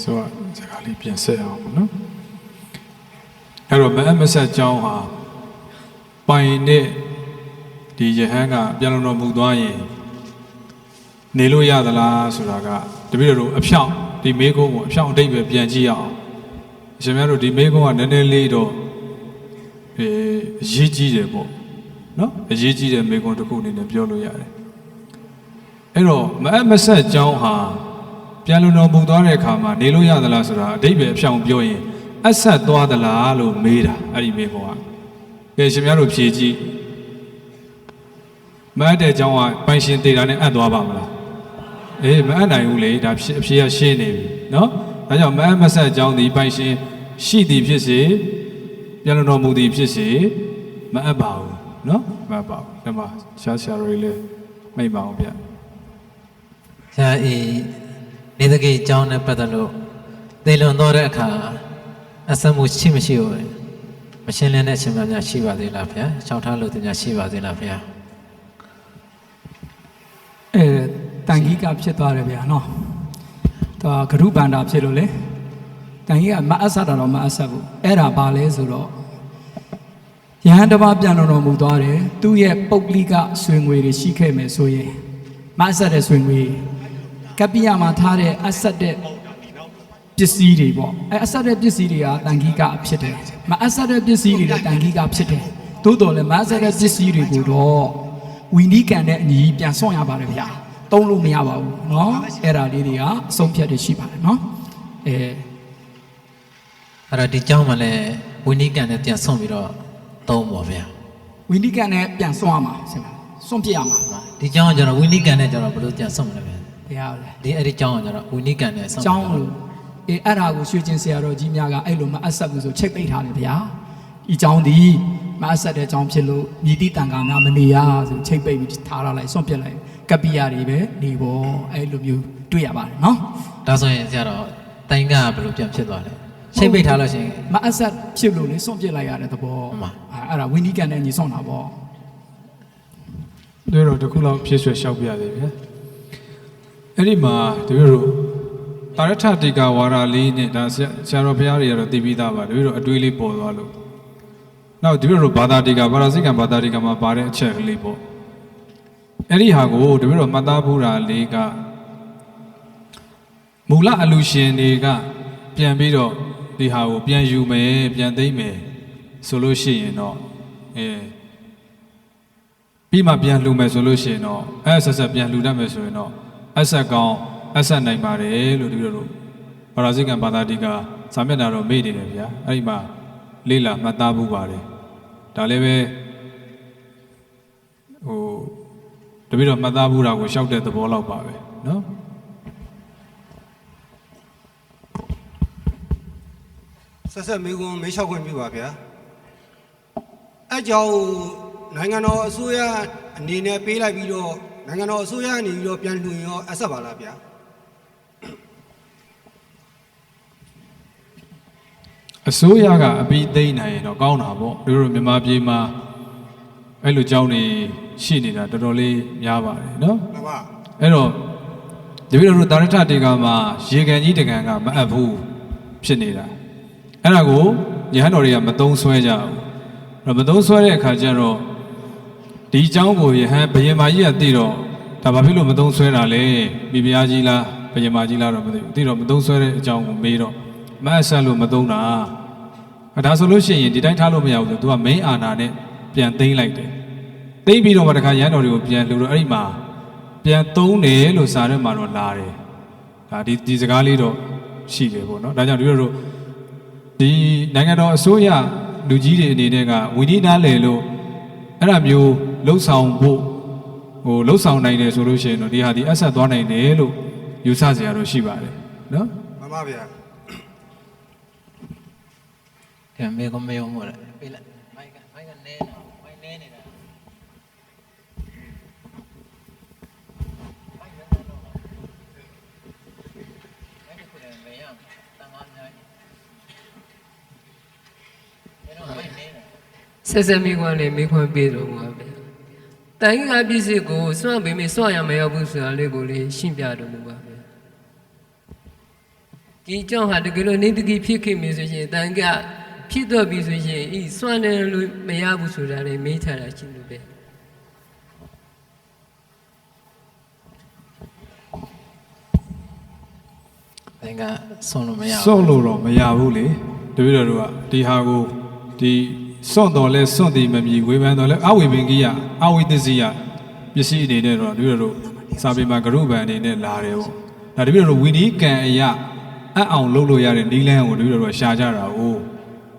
ဆိုတော့စကားလေးပြန်ဆက်အောင်နော်အဲ့တော့မဆက်ကြောင်းဟာပိုင်နဲ့ဒီယဟန်ကပြန်လုံတော်မူသွားရင်နေလို့ရသလားဆိုတာကတပည့်တော်အဖြောင့်ဒီမေကုန်းကိုအဖြောင့်အတိတ်ပဲပြန်ကြည့်အောင်အရှင်များတို့ဒီမေကုန်းကနည်းနည်းလေးတော့အရေးကြီးတယ်ပေါ့နော်အရေးကြီးတဲ့မေကုန်းတစ်ခုအနေနဲ့ပြောလို့ရတယ်အဲ့တော့မဆက်ကြောင်းဟာပြန်လုံတော်မူသွားတဲ့အခါမှာနေလို့ရသလားဆိုတာအတိတ်ပဲအဖြောင့်ပြောရင်အဆက်သွားသလားလို့မေးတာအဲ့ဒီမေကုန်းကကဲရှင်များတို့ဖြေကြည့်မအပ်တဲ့ကြောင်းကပိုင်ရှင်တေတာနဲ့အပ်သွားပါမလားမအပ်နိုင်ဘူးလေဒါအဖြေကရှင်းနေပြီနော်ဒါကြောင့်မဆက်ကြောင်းဒီပိုင်ရှင်ရှိသည်ဖြစ်စေပြန်လုံတော်မူသည်ဖြစ်စေမအပ်ပါဘူးနော်မအပ်ပါဘူးဒီမှာရှားရီလေးမိတ်ပါအောင်ဗျဆရာနေတကိကြောင်းနဲ့ပတ်သက်လို့သေလွန်တော့တဲ့အခါအဆက်မှုရှိမရှိဘူးမရှင်းလင်းတဲ့အချိန်မှများရှိပါသေးလားဗျာရှောင်ထားလို့တင်များရှိပါသေးလားဗျာတန်ကြီးကဖြစ်သွားတယ်ဗျာနော်ဒါဂရုဗန္တာဖြစ်လို့လေတန်ကြီးကမအပ်ဆက်တာတော့မအပ်ဆက်ဘူးအဲ့ဒါပါလဲဆိုတော့ယဟန်တစ်ပါးပြန်တော်မူသွားတယ်သူ့ရဲ့ပုဂ္ဂလိကဆွေငွေတွေရှိခဲ့မယ်ဆိုရင်မအပ်ဆက်တဲ့ဆွေငွေကပ္ပိယမှာထားတဲ့အပ်ဆက်တဲ့ပစ္စည်းတွေပေါ့အပ်ဆက်တဲ့ပစ္စည်းတွေကတန်ကြီးကဖြစ်တယ်မအပ်ဆက်တဲ့ပစ္စည်းတွေလည်းတန်ကြီးကဖြစ်တယ်သို့တော်လည်းမအပ်ဆက်တဲ့ပစ္စည်းတွေကိုတော့ဝိနည်းကံနဲ့အညီပြန်ဆွံ့ရပါတယ်ဗျာသုံးလို့မရပါဘူးเนาะအဲ့ဒါလေးတွေကအဆုံးဖြတ်တွေရှိပါတယ်เนาะအဲ့တော့ဒီကြောင်းမှာလည်းဝိနည်းကံနဲ့ပြန်ဆွံ့ပြီးတော့သုံးပါဗျာဝိနည်းကံနဲ့ပြန်ဆွံ့ရမှာဆင်ပါဆွံ့ပြရမှာဒီကြောင်းကကျတော့ဝိနည်းကံနဲ့ကျတော့ဘယ်လိုပြန်ဆွံ့မလဲဗျာတရားလေဒီအဲ့ဒီကြောင်းကကျတော့ဝိနည်းကံနဲ့ဆွံ့ကြောင်းလို့အဲ့ဒါကိုရွှေကျင်ဆရာတော်ကြီးများကအဲ့လိုမအပ်ဆက်ဘူးဆိုချိတ်ပိတ်ထားတယ်ဗျာဒီကြောင်းဒီမအပ်ဆက်တဲ့ကြောင်းဖြစ်လို့မြည်တိတန်ခါများမနေရဆိုချိတ်ပိတ်ပြီးထားလိုက်ဆွံ့ပြလိုက်ကပ္ပိယတွေပဲနေပေါ့အဲ့လိုမျိုးတွေ့ရပါတယ်နော်ဒါဆိုရင်ဆရာတော်တိုင်းကဘယ်လိုပြန်ဖြစ်သွားလဲချိတ်ပိတ်ထားလို့ရှိရင်မအပ်ဆက်ဖြစ်လို့လေဆွံ့ပြလိုက်ရတဲ့သဘောအဲ့ဒါဝိနည်းကံနဲ့ညီဆွံ့တာပေါ့တို့တော့တခုလောက်ဖြည့်ဆွဲလျှောက်ပြရသေးဗျာအဲ့ဒီမှာတို့တာရထတိကဝါဒလေးနဲ့ဒါဆရာတော်ဘုရားတွေကတော့သိပြီးသားပါတို့အတွေးလေးပေါ်သွားလို့နောက်တို့ဘာသာတိကပါရစိကံဘာသာတိကမှာပါတဲ့အချက်ကလေးပေါ့အဲ့ဒီဟာကိုတို့မှတ်သားဖို့တာလေးကမူလအလူရှင်တွေကပြန်ပြီးတော့ဒီဟာကိုပြန်ယူမယ်ပြန်သိမ့်မယ်ဆိုလို့ရှိရင်တော့ပြီးမှပြန်လှူမယ်ဆိုလို့ရှိရင်တော့ဆက်ပြန်လှူတတ်မယ်ဆိုရင်တော့အဆက်ကောင်းအဆက်နိုင်ပါတယ်လို့တို့ဘာသာစိကံဘာသာတိကစာမျက်နှာတော့မေ့နေတယ်ဗျာအဲ့ဒီမှာလေးလာမှတ်သားဖို့ပါတယ်ဒါလည်းပဲတပည့်တော်မှတ်သားဖို့တာကိုရှောက်တဲ့သဘောလောက်ပါပဲနော်ဆက်မေကွန်မေးလျှောက်ခွင့်ပြုပါဗျာအဲကြောင့်နိုင်ငံတော်အစိုးရအနေနဲ့ပေးလိုက်ပြီးတော့နိုင်ငံတော်အစိုးရအနေပြီးတော့ပြန်လှူရင်ရောအဆက်ပါလားဗျာအစိုးရကအပြီးသိမ်းနိုင်ရင်တော့ကောင်းတာပေါ့တို့မြန်မာပြည်မှာအဲ့လိုကြောင်းနေရှိနေတာတော်တော်လေးများပါတယ်နော်မှန်ပါအဲ့တော့တပည့်တော်တာရထတေကမှာရေကန်ကြီးတကန်ကမအပ်ဘူးဖြစ်နေတာအဲ့ဒါကိုယဟန်တော်တွေကမသုံးဆွဲကြဘူးမသုံးဆွဲတဲ့အခါကျတော့ဒီအကြောင်းကိုယဟန်ဘယင်မာကြီးကသိတော့ဒါဘာဖြစ်လို့မသုံးဆွဲတာလဲမိဖုရားကြီးလားဘယင်မာကြီးလားတော့မသိဘူးသိတော့မသုံးဆွဲတဲ့အကြောင်းကိုမေးတော့မအပ်ဆက်လို့မသုံးတာဒါဆိုလို့ရှိရင်ဒီတိုင်းထားလို့မရဘူးဆိုသူကမိန်းအာဏာနဲ့ပြန်သိမ်းလိုက်တယ်သိပြီးတော့မှတခါရန်တော်တွေကိုပြန်လှူတော့အဲ့ဒီမှာပြန်သုံးတယ်လို့စာထဲမှာတော့လာတယ်ဒါဒီစကားလေးတော့ရှိတယ်ပေါ့နော်ဒါကြောင့်တို့ဒီနိုင်ငံတော်အစိုးရလူကြီးတွေအနေနဲ့ကဝီနည်းနားလည်လို့အဲ့ဒါမျိုးလှုပ်ဆောင်ဖို့လှုပ်ဆောင်နိုင်တယ်ဆိုလို့ရှိရင်တော့ဒီဟာဒီအဆက်သွားနိုင်တယ်လို့ယူဆစရာတော့ရှိပါတယ်နော်မှန်ပါဗျာကဲမေကမေအောင်မလားပေးလိုက်မိုက်ကနဲနော်မိုက်နဲနေတာဆက်မိခွန်းလေးမိခွန်းပေးတော့ပါဗျာတန်ခါပစ္စည်းကိုစွန့်ပေးမိစွန့်ရမရောက်ဘူးဆိုတာလေးကိုလေးရှင်းပြတော့ပါဗျာ ဒီကြောင့်ဟာတကယ်လို့နေတကြီးဖြစ်ခဲ့မယ်ဆိုရင်တန်ကဖြစ်တော့ပြီဆိုရင်ဤစွန့်တယ်လို့မရဘူးဆိုတာလည်းမေးထားတာရှိလို့ပဲ သင်ကဆုံးလို့မရဘူး စွန့်လို့တော့မရဘူးလေတပည့်တော်တို့ကဒီဟာကိုဒီစွန့်တော်လဲစွန့်တည်မမြည်ဝေဖန်တော်လဲအဝေဘင်ကြီးအဝိသစီယပစ္စည်းအနေနဲ့တော့တပည့်တော်တို့စာပေမှာဂရုဗန်အနေနဲ့လာတယ်ပေါ့ဒါတပည့်တော်တို့ဝီနီကံအရာအံ့အောင်လုပ်လို့ရတဲ့နီးလန်းကိုတပည့်တော်တို့ရှာကြတာ哦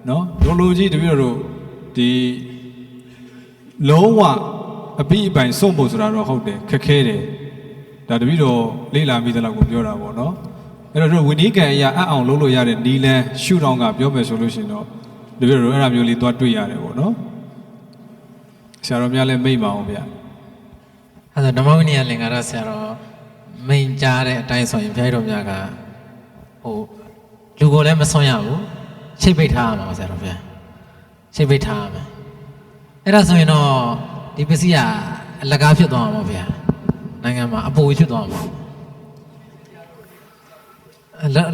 နော်လိုကြီးတပည့်တော်တို့ဒီလုံးဝအပိအပိုင်စွန့်ဖို့ဆိုတာတော့ဟုတ်တယ်ခက်ခဲတယ်ဒါတပည့်တော်လေ့လာမိသလောက်ကိုပြောတာပေါ့နော်အဲ့တော့ဝိနည်းကံအရာအံ့အောင်လုပ်လို့ရတဲ့နီလန်းရှုထောင်းကပြောမယ်ဆိုလို့ရှိရင်တော့တပည့်တော်အဲ့ဒါမျိုးလေးသွားတွေ့ရတယ်ပေါ့နော်ဆရာတော်များလည်းမိတ်ပါအောင်ဗျ အဲ့ဒါဓမ္မဝိနည်းလင်္ကာရဆရာတော်မိန်ကြားတဲ့အတိုင်းဆိုရင်ဘုရားတော်များကဟိုလူကိုလည်းမဆွံ့ရဘူးချိတ်ပိတ်ထားရမှာပါဆရာတော်ဘုရားချိတ်ပိတ်ထားရမှာအဲ့ဒါဆိုရင်တော့ဒီပစ္စည်းကအလကားဖြစ်သွားမှာပါဗျာနိုင်ငံမှာအပူဖြစ်သွားမှာ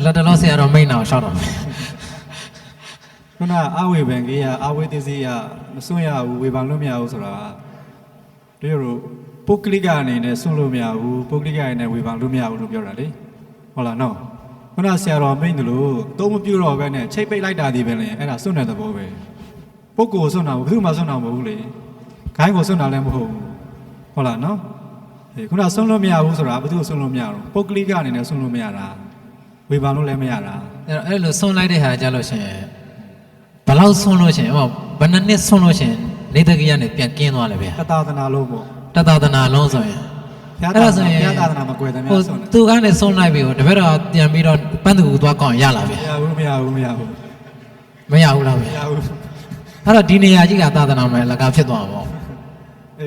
လက်တလုံးဆရာတော်မိန်အောင်ရှောက်တော့မယ် ခုနအဝေဘန်ကြီးအဝေသစီယမစွန့်ရဘူးဝေဖန်လို့မရဘူးဆိုတာတို့ပုဂ္ဂလိကအနေနဲ့စွန့်လို့မရဘူးပုဂ္ဂလိကအနေနဲ့ဝေဖန်လို့မရဘူးလို့ပြောတာလေဟုတ်လားနော်ခုနဆရာတော်မိန်တယ်လို့သုံးမပြတော့ပဲနဲ့ချိတ်ပိတ်လိုက်တာဒီပဲလေအဲ့ဒါစွန့်တဲ့သဘောပဲပုဂ္ဂိုလ်စွန့်တာဘယ်သူမှစွန့်တာမဟုတ်ဘူးလေခိုင်းကိုစွန့်တာလည်းမဟုတ်ဘူးဟုတ်လားနော်ခုနစွန့်လို့မရဘူးဆိုတာဘယ်သူစွန့်လို့မရတော့ပုဂ္ဂလိကအနေနဲ့စွန့်လို့မရတာဝေဖန်လို့လည်းမရတာ အဲ့လိုဆွန့်လိုက်တဲ့ဟာကြလို့ရှိရင်ဘယ်လောက်ဆွန့်လို့ရှိရင်ဟောဘယ်နှစ်နှစ်ဆွန့်လို့ရှိရင်နေတကြီးကနေပြန်ကင်းသွားလဲဗျာ တသာသနာလို့ပေါ့ တသာသနာလုံးဆိုရင် ဘုရားသာသနာမကွယ်တယ်များစွန့်တယ် သူကနေဆွန့်လိုက်ပြီဟိုတပည့်တော်ပြန်ပြီးတော့ပန်းသူကိုသွားကောင်းရလာဗျာ မရဘူး မရဘူးလားဗျာ မရဘူး အဲ့တော့ဒီနေရာကြီးကသာသနာမယ်လကားဖြစ်သွားမှာပေါ့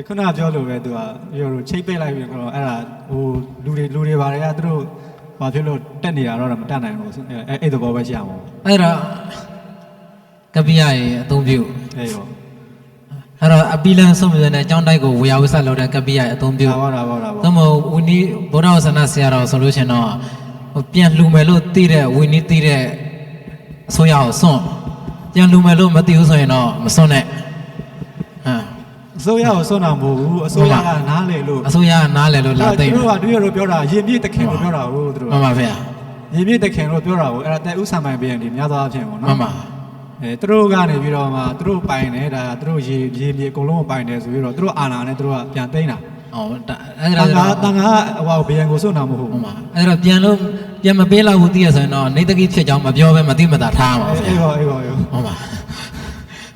ခုနပြောလို့ပဲသူကပြောလို့ချိတ်ပိတ်လိုက်ပြီးတော့အဲ့ဒါဟိုလူတွေဘာတွေကသူတို့ဘာဖြစ်လို့တက်နေတာတော့မတက်နိုင်ဘူးအဲ့သဘောပဲရှိအောင် အဲ့တော့ကပိယရေအသုံးပြု အဲ့ရော အဲ့တော့အပီလန်ဆုံးမြဲတဲ့အကြောင်းတိုက်ကိုဝေယဝဆလုပ်တဲ့ကပိယရေအသုံးပြု ဒါပါ သို့မဟုတ်ဝိနည်းဗုဒ္ဓဝဆနာဆရာတော်ဆိုလို့ရှင်တော့ပြန်လှူမယ်လို့သိတဲ့ဝိနည်းသိတဲ့အစိုးရကိုစွန့်ပြန်လှူမယ်လို့မသိဘူးဆိုရင်တော့မစွန့်နဲ့ဟမ် အစိုးရကိုစွန့်တာမဟုတ်ဘူးအစိုးရကနားလေလို့ အစိုးရကနားလည်လို့လာသိတယ် သူတို့ကတို့ပြောတာရင်ပြည့်တခင်လို့ပြောတာဟုတ်သူတို့ မှန်ပါဗျာ ရင်ပြည့်တခင်လို့ပြောတာဟုတ်အဲ့ဒါတဲ့ဥဆံပိုင်ပြန်ဒီများသောအားဖြင့်ပေါ့ မှ နော် န်ပါ သူတို့ကနေပြီးတော့မှသူတို့ပိုင်တယ်ဒါသူတို့ရေမြေအကုန်လုံးပိုင်တယ်ဆိုပြီးတော့သူတို့အာဏာနဲ့သူတို့ကပြန်သိမ်းတာ ဟောအဲ့ တ ဒါ န်ခါဟိုဘယံကိုစွန့်တာမဟုတ် မှ ဘူး န်ပါအဲ့တော့ပြန်မပေးလောက်ဘူးသိရဆိုရင်တော့နေတကိဖြစ်ကြောင်းမပြောဘဲမသိမသာထားမှာဗျာ အေးပါ ဟုတ်ပါ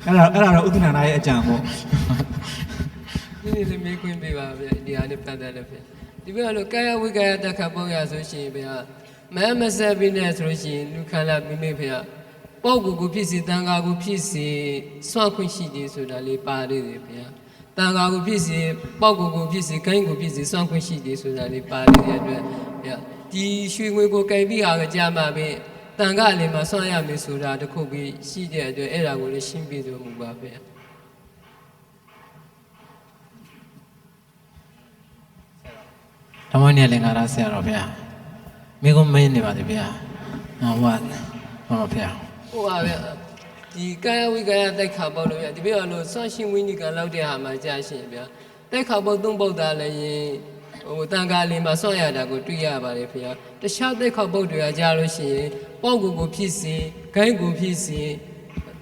အဲ့ဒါတော့ဥဒ္ဒနာရဲ့အကြံပေါ့ ဒီနေ့လည်းမေးခွင့်ပေးပါဗျဒီဟာနဲ့ပတ်သက်လို့ဗျဒီဘက်ကတော့ကာယဝိကာယတခါပေါ့ရဆိုရှင်ဗျမဆက်ပြီးနဲ့ဆိုလို့ရှိရင်လူခန္ဓာမိမိဗျပေါက်ကိုဖြစ်စီတန်ခါကိုဖြစ်စီစွန့်ခွင့်ရှိတယ်ဆိုတာလေးပါသေးတယ်ဗျတန်ခါကိုဖြစ်စီပေါက်ကိုဖြစ်စီခိုင်းကိုဖြစ်စီစွန့်ခွင့်ရှိတယ်ဆိုတာလေးပါသေးတဲ့အတွက်ဗျဒီရွှေငွေကိုကြိုက်ပြီးဟာကြာမှပဲတန်ခါလေးမှာစွန့်ရမယ်ဆိုတာတခုပြီးရှိတဲ့အတွက်အဲ့ဒါကိုလည်းရှင်းပြလို့မူပါဗျ ဓမ္မနိယလင်္ကာရဆရာတော်ဗျာမိကုံမင်းနေပါသေးဗျာဟုတ်ပါဗျာ ဟုတ်ပါဗျဒီကာယဝိကာယတိုက်ခါပေါက်လို့ဗျဒီဘက်ကတော့ဆွမ်းရှင်ဝိနိကလောက်တဲ့ဟာမှာကြာရှင်ဗျတိုက်ခါပေါက်သုံးပေါက်သားလည်းရင်ဟိုတန်ခါလေးမှာဆွမ်းရတာကိုတွေ့ရပါတယ်ဗျတခြားတိုက်ခါပေါက်တွေကကြာလို့ရှိရင်ပေါက်ကိုဖြစ်စီဂိုင်းကိုဖြစ်စီ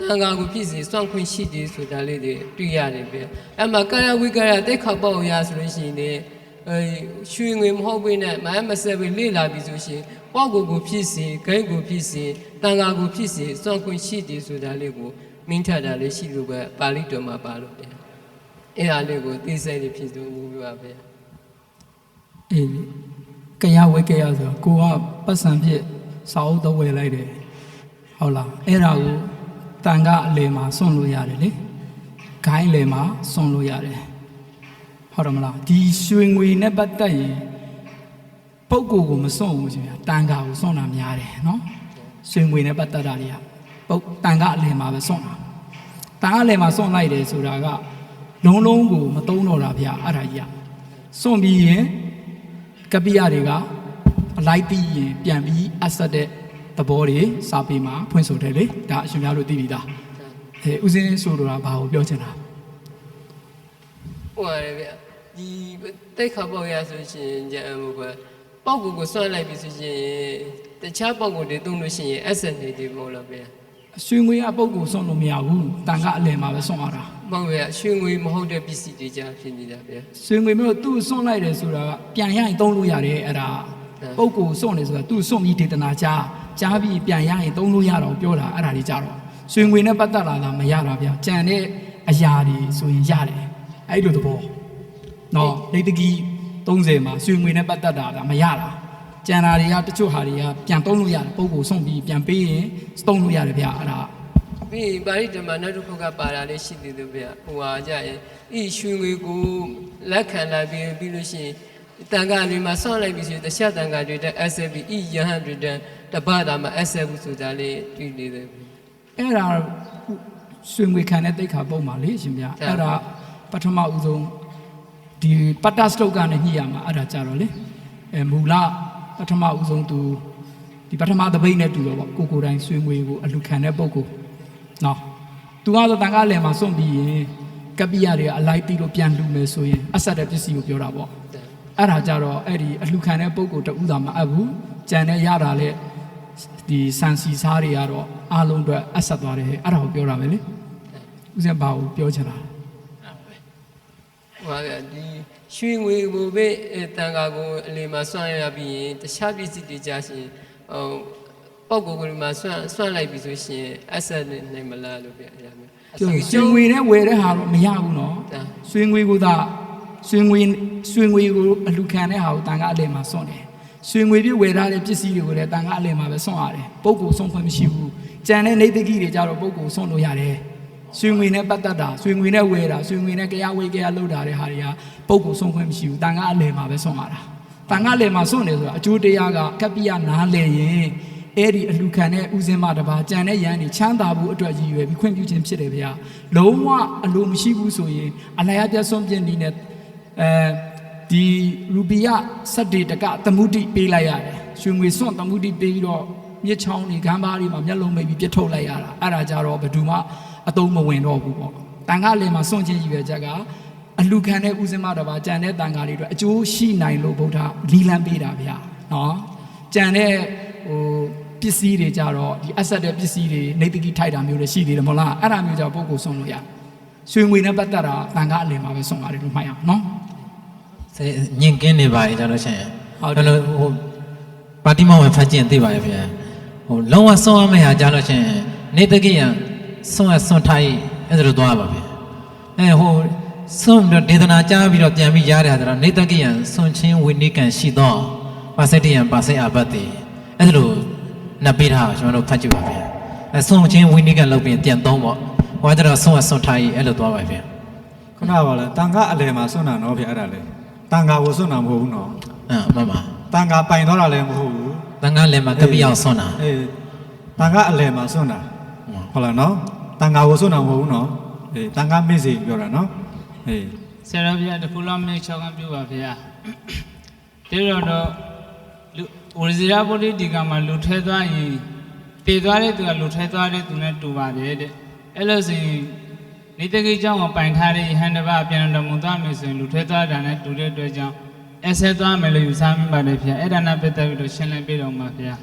တန်ခါကိုဖြစ်စီဆွမ်းခွင့်ရှိတယ်ဆိုတာလေးတွေတွေ့ရတယ်ဗျအဲ့မှာကာယဝိကာယတိုက်ခါပေါက်ရဆိုလို့ရှိရင်ရွှေငွေမဟုတ်ဘဲနဲ့မဆက်ပြီးလေ့လာပြီးဆိုရှင်ပေါက်ကိုဖြစ်စီဂိမ်းကိုဖြစ်စီတန်ခါကိုဖြစ်စီစွန့်ခွင့်ရှိတယ်ဆိုတာလေးကိုမင်းထတာလေးရှိလို့ပဲပါဠိတော်မှာပါလို့တယ်အဲ့ဒါလေးကိုသိစိတ်လေးဖြစ်သူမူပြပါပဲ အေးကရဝေကရဆိုတော့ကိုကပတ်စံဖြစ်စာအုပ်တော့ဝယ်လိုက်တယ်ဟုတ်လားအဲ့ဒါကိုတန်ကအလေမှာစွန့်လို့ရတယ်လေဂိုင်းလေမှာစွန့်လို့ရတယ်ဟုတ်တယ်မလားဒီရွှေငွေနဲ့ပတ်သက်ရင်ပုဂ္ဂိုလ်ကိုမစွန့်ဘူးရှင်တန်ခါကိုစွန့်တာများတယ်နော်ရွှေငွေနဲ့ပတ်သက်တာတွေကတန်ခါအလယ်မှာပဲစွန့်တာတန်ခါအလယ်မှာစွန့်လိုက်တယ်ဆိုတာကလုံးလုံးကိုမသုံးတော့တာဗျအဲ့ဒါကြီးစွန့်ပြီးရင်ကပိယတွေကအလိုက်ပြီးရင်ပြန်ပြီးအဆက်တဲ့ သဘောတွေစာပေမှာဖွင့်ဆိုတယ်လေဒါအရှင်များတို့သိပြီသားဥစဉ်ဆိုလိုတာဘာကိုပြောချင်တာ ဟိုရတယ်ဗျဒီတိတ်ခါပေါက်ရဆိုရှင်ကြံဟိုကပေါက်ကိုဆွန့်လိုက်ပြီဆိုရှင်တခြားပေါက်ကိုတွေသုံးလို့ရှိရင် asset နေတယ်မဟုတ်လားဗျာ ရွှေငွေကပုတ်ကိုစွန့်လို့မရဘူးတန်ကအလယ်မှာပဲစွန့်ရတာ မဟုတ်ဗျာရွှေငွေမဟုတ်တဲ့ပစ္စည်းတွေကြာဖြစ်နေတာဗျာ ရွှေငွေမျိုးသူ့စွန့်လိုက်တယ်ဆိုတာကပြန်ရရင်သုံးလို့ရတယ်အဲ့ဒါပုတ်ကိုစွန့်တယ်ဆိုတာသူ့စွန့်ပြီးဒေသနာကြားပြီးပြန်ရရင်သုံးလို့ရတော့ပြောတာအဲ့ဒါတွေကြတော့ရွှေငွေနဲ့ပတ်သက်လာတာမရတာဗျာကြံတဲ့အရာတွေဆိုရင်ရတယ်အဲ့လိုသဘောနော်ဒိဋ္ဌကိ30မှာရွှေငွေနဲ့ပတ်သက်တာကမရတာကျန်တာတွေကတချို့ဟာတွေကပြန်သုံးလို့ရတယ်ပုတ်ကိုစွန့်ပြီးပြန်ပေးရင်သုံးလို့ရတယ်ဗျာအဲ့ဒါ ပြီးပါဠိဓမ္မနောက်တစ်ခုကပါတာလေးရှိသေးတယ်ဗျာဟိုဟာကြရင်ဤရွှေငွေကိုလက်ခံလာပြီးလို့ရှိရင်တန်ခါတွေမှာဆွန့်လိုက်ပြီးဆိုတခြားတန်ခါတွေတဲ့ SB ဤယဟန်တွေတဲ့တပတ်တာမှာ SB ဆိုတာလေးတွေ့နေတယ် အဲ့ဒါရွှေငွေခံတဲ့တိတ်ခါပုံပါလေရှင်ဗျာအဲ့ဒါပထမဦးဆုံးဒီပတ္တစတုတ်ကနေညှိရမှာအဲ့ဒါကြတော့လေမူလပထမဦးဆုံးသူဒီပထမသပိတ်နဲ့တူတော့ပေါ့ကိုတိုင်းရွှေငွေကိုအလူခံတဲ့ပုံကိုနော်သူကတော့တန်ခါလယ်မှာစွန့်ပြီးရင်ကပ္ပိယတွေကအလိုက်တီးလို့ပြန်လှူမယ်ဆိုရင်အဆက်တဲ့ပစ္စည်းကိုပြောတာပေါ့အဲ့ဒါကြတော့အဲ့ဒီအလူခံတဲ့ပုံကိုတူတာမအပ်ဘူးကြံတဲ့ရတာလေဒီစံစီစားတွေကတော့အားလုံးအတွက်အဆက်သွားတယ်အဲ့ဒါကိုပြောတာပဲလေဦးဇင်းဘာကိုပြောချင်တာ ဟိုကဒီရွှေငွေကိုပဲတန်ခါကိုအလီမှာဆွန့်ရပြီးရင်တခြားပစ္စည်းတွေကြာရှင်ဟိုပေါက်ကိုမှာဆွန့်လိုက်ပြီဆိုရှင် asset နဲ့မလားလို့ပြရမယ် ရွှေငွေနဲ့ဝယ်တဲ့ဟာတော့မရဘူးနော်ရွှေငွေကိုသာရွှေငွေကိုအလူခံတဲ့ဟာကိုတန်ခါအလယ်မှာစွန့်တယ်ရွှေငွေပြည့်ဝယ်ထားတဲ့ပစ္စည်းတွေကိုလည်းတန်ခါအလယ်မှာပဲစွန့်ရတယ်ပုပ်ကိုစွန့်ခွင့်မရှိဘူးကြံတဲ့နေတကိတွေကြတော့ပုပ်ကိုစွန့်လို့ရတယ်ရွှေငွေနဲ့ပတ်သက်တာရွှေငွေနဲ့ဝယ်တာရွှေငွေနဲ့ကြရဝေးကြရလှုပ်တာတဲ့ဟာတွေကပုပ်ကိုစွန့်ခွင့်မရှိဘူးတန်ခါအလယ်မှာပဲစွန့်ရတာတန်ခါအလယ်မှာစွန့်တယ်ဆိုတာအကျိုးတရားကကပ္ပိယနားလည်ရင်အဲ့ဒီအလူခံတဲ့ဥစဉ်မတပါကြံတဲ့ရန်တွေချမ်းသာဖို့အတွက်ရည်ရွယ်ပြီးခွင့်ပြုခြင်းဖြစ်တယ်ဗျာလုံးဝအလိုမရှိဘူးဆိုရင်အလျာပြတ်စွန့်ပြင်းနေတဲ့ဒီရူပီယ7တကသမုဒိပေးလိုက်ရတယ်ရွှေငွေစွန့်သမုဒိပေးပြီးတော့မြစ်ချောင်းတွေခမ်းပါးတွေမှာမျက်လုံးမိတ်ပြီးပြစ်ထုတ်လိုက်ရတာအဲ့ဒါကြတော့ဘယ်သူမှအသုံးမဝင်တော့ဘူးပေါ့တန်ခါလယ်မှာစွန့်ခြင်းရည်ရွယ်ချက်ကအလူခံတဲ့ဥစဉ်မတပါကြံတဲ့တန်ခါတွေအတွက်အကျိုးရှိနိုင်လို့ဗုဒ္ဓလီလံပေးတာဗျာနော်ကြံတဲ့ဟိုပစ္စည်းတွေကြတော့ဒီအဆက်တဲ့ပစ္စည်းတွေနေတကိထိုက်တာမျိုးတွေရှိသေးတယ်မဟုတ်လားအဲ့ဒါမျိုးကြောင့်ပုဂ္ဂိုလ်ဆုံးလို့ရရွှေငွေနဲ့ပတ်သက်တာတန်ခါအလယ်မှာပဲဆုံးရတယ်လို့မှတ်ရအောင်နော် စေညင်ကင်းနေပါလေကြတော့ရှင်ဟုတ်တယ်ဟိုပါတိမောင်ဖတ်ကျင်သိပါရဲ့ဗျာဟိုလုံးဝဆုံးရမယ့်ဟာကြတော့ရှင်နေတကိယဆုံးထားရင်အဲ့ဒါလိုသွားပါဗျာဟိုဆုံးပြီးဒေသနာကြားပြီးတော့ပြန်ပြီးရားတယ်ဆိုတော့နေတကိယဆုံးချင်းဝိနိကံရှိသောပါစိတ္တယံပါစိတ်အဘတ်တိအဲ့ဒါလိုနပ်ပေးထားကျွန်တော်တို့ဖတ်ကြည့်ပါဗျာဆုံးချင်းဝိနိကံလုပ်ပြီးပြန်သုံးပေါ့ဟိုကျတော့ဆုံးထားရင်အဲ့လိုသွားပါဗျာ ခုနကပါလဲတန်ခါအလယ်မှာစွန့်တာနော်ဗျအဲ့ဒါလေတန်ခါကိုစွန့်တာမဟုတ်ဘူးနော် မှန်ပါ တန်ခါပိုင်တော့တာလည်းမဟုတ်ဘူး တန်ခါလည်းမှာကပ္ပိယဆွန့်တာ အေးတန်ခါအလယ်မှာစွန့်တာဟုတ်လားနော်တန်ခါကိုစွန့်တာမဟုတ်ဘူးနော်အေးတန်ခါမစ်စီပြောတာနော်အေး ဆရာတော်ဘုရားတခုလောက်မေးချောင်းကပြုပါဗျာဒီတော့ဝရဇိရပုရိဒီကမှာလူထဲသွားရင်တည်သွားတဲ့သူကလူထဲသွားတဲ့သူနဲ့တူပါတယ်တဲ့အဲ့လိုဆိုရင်နေတကိเจ้าကပိုင်ထားတဲ့ဟန်တပါပြန်တော်မူသွားမယ်ဆိုရင်လူထဲသွားတာနဲ့တူတဲ့အတွက်ကြောင့်အဆက်သွားမယ်လို့ယူဆမိပါတယ်ဗျာအဲ့ဒါနဲ့ပတ်သက်ပြီးတော့ရှင်းလင်းပြတော့မှာဗျာ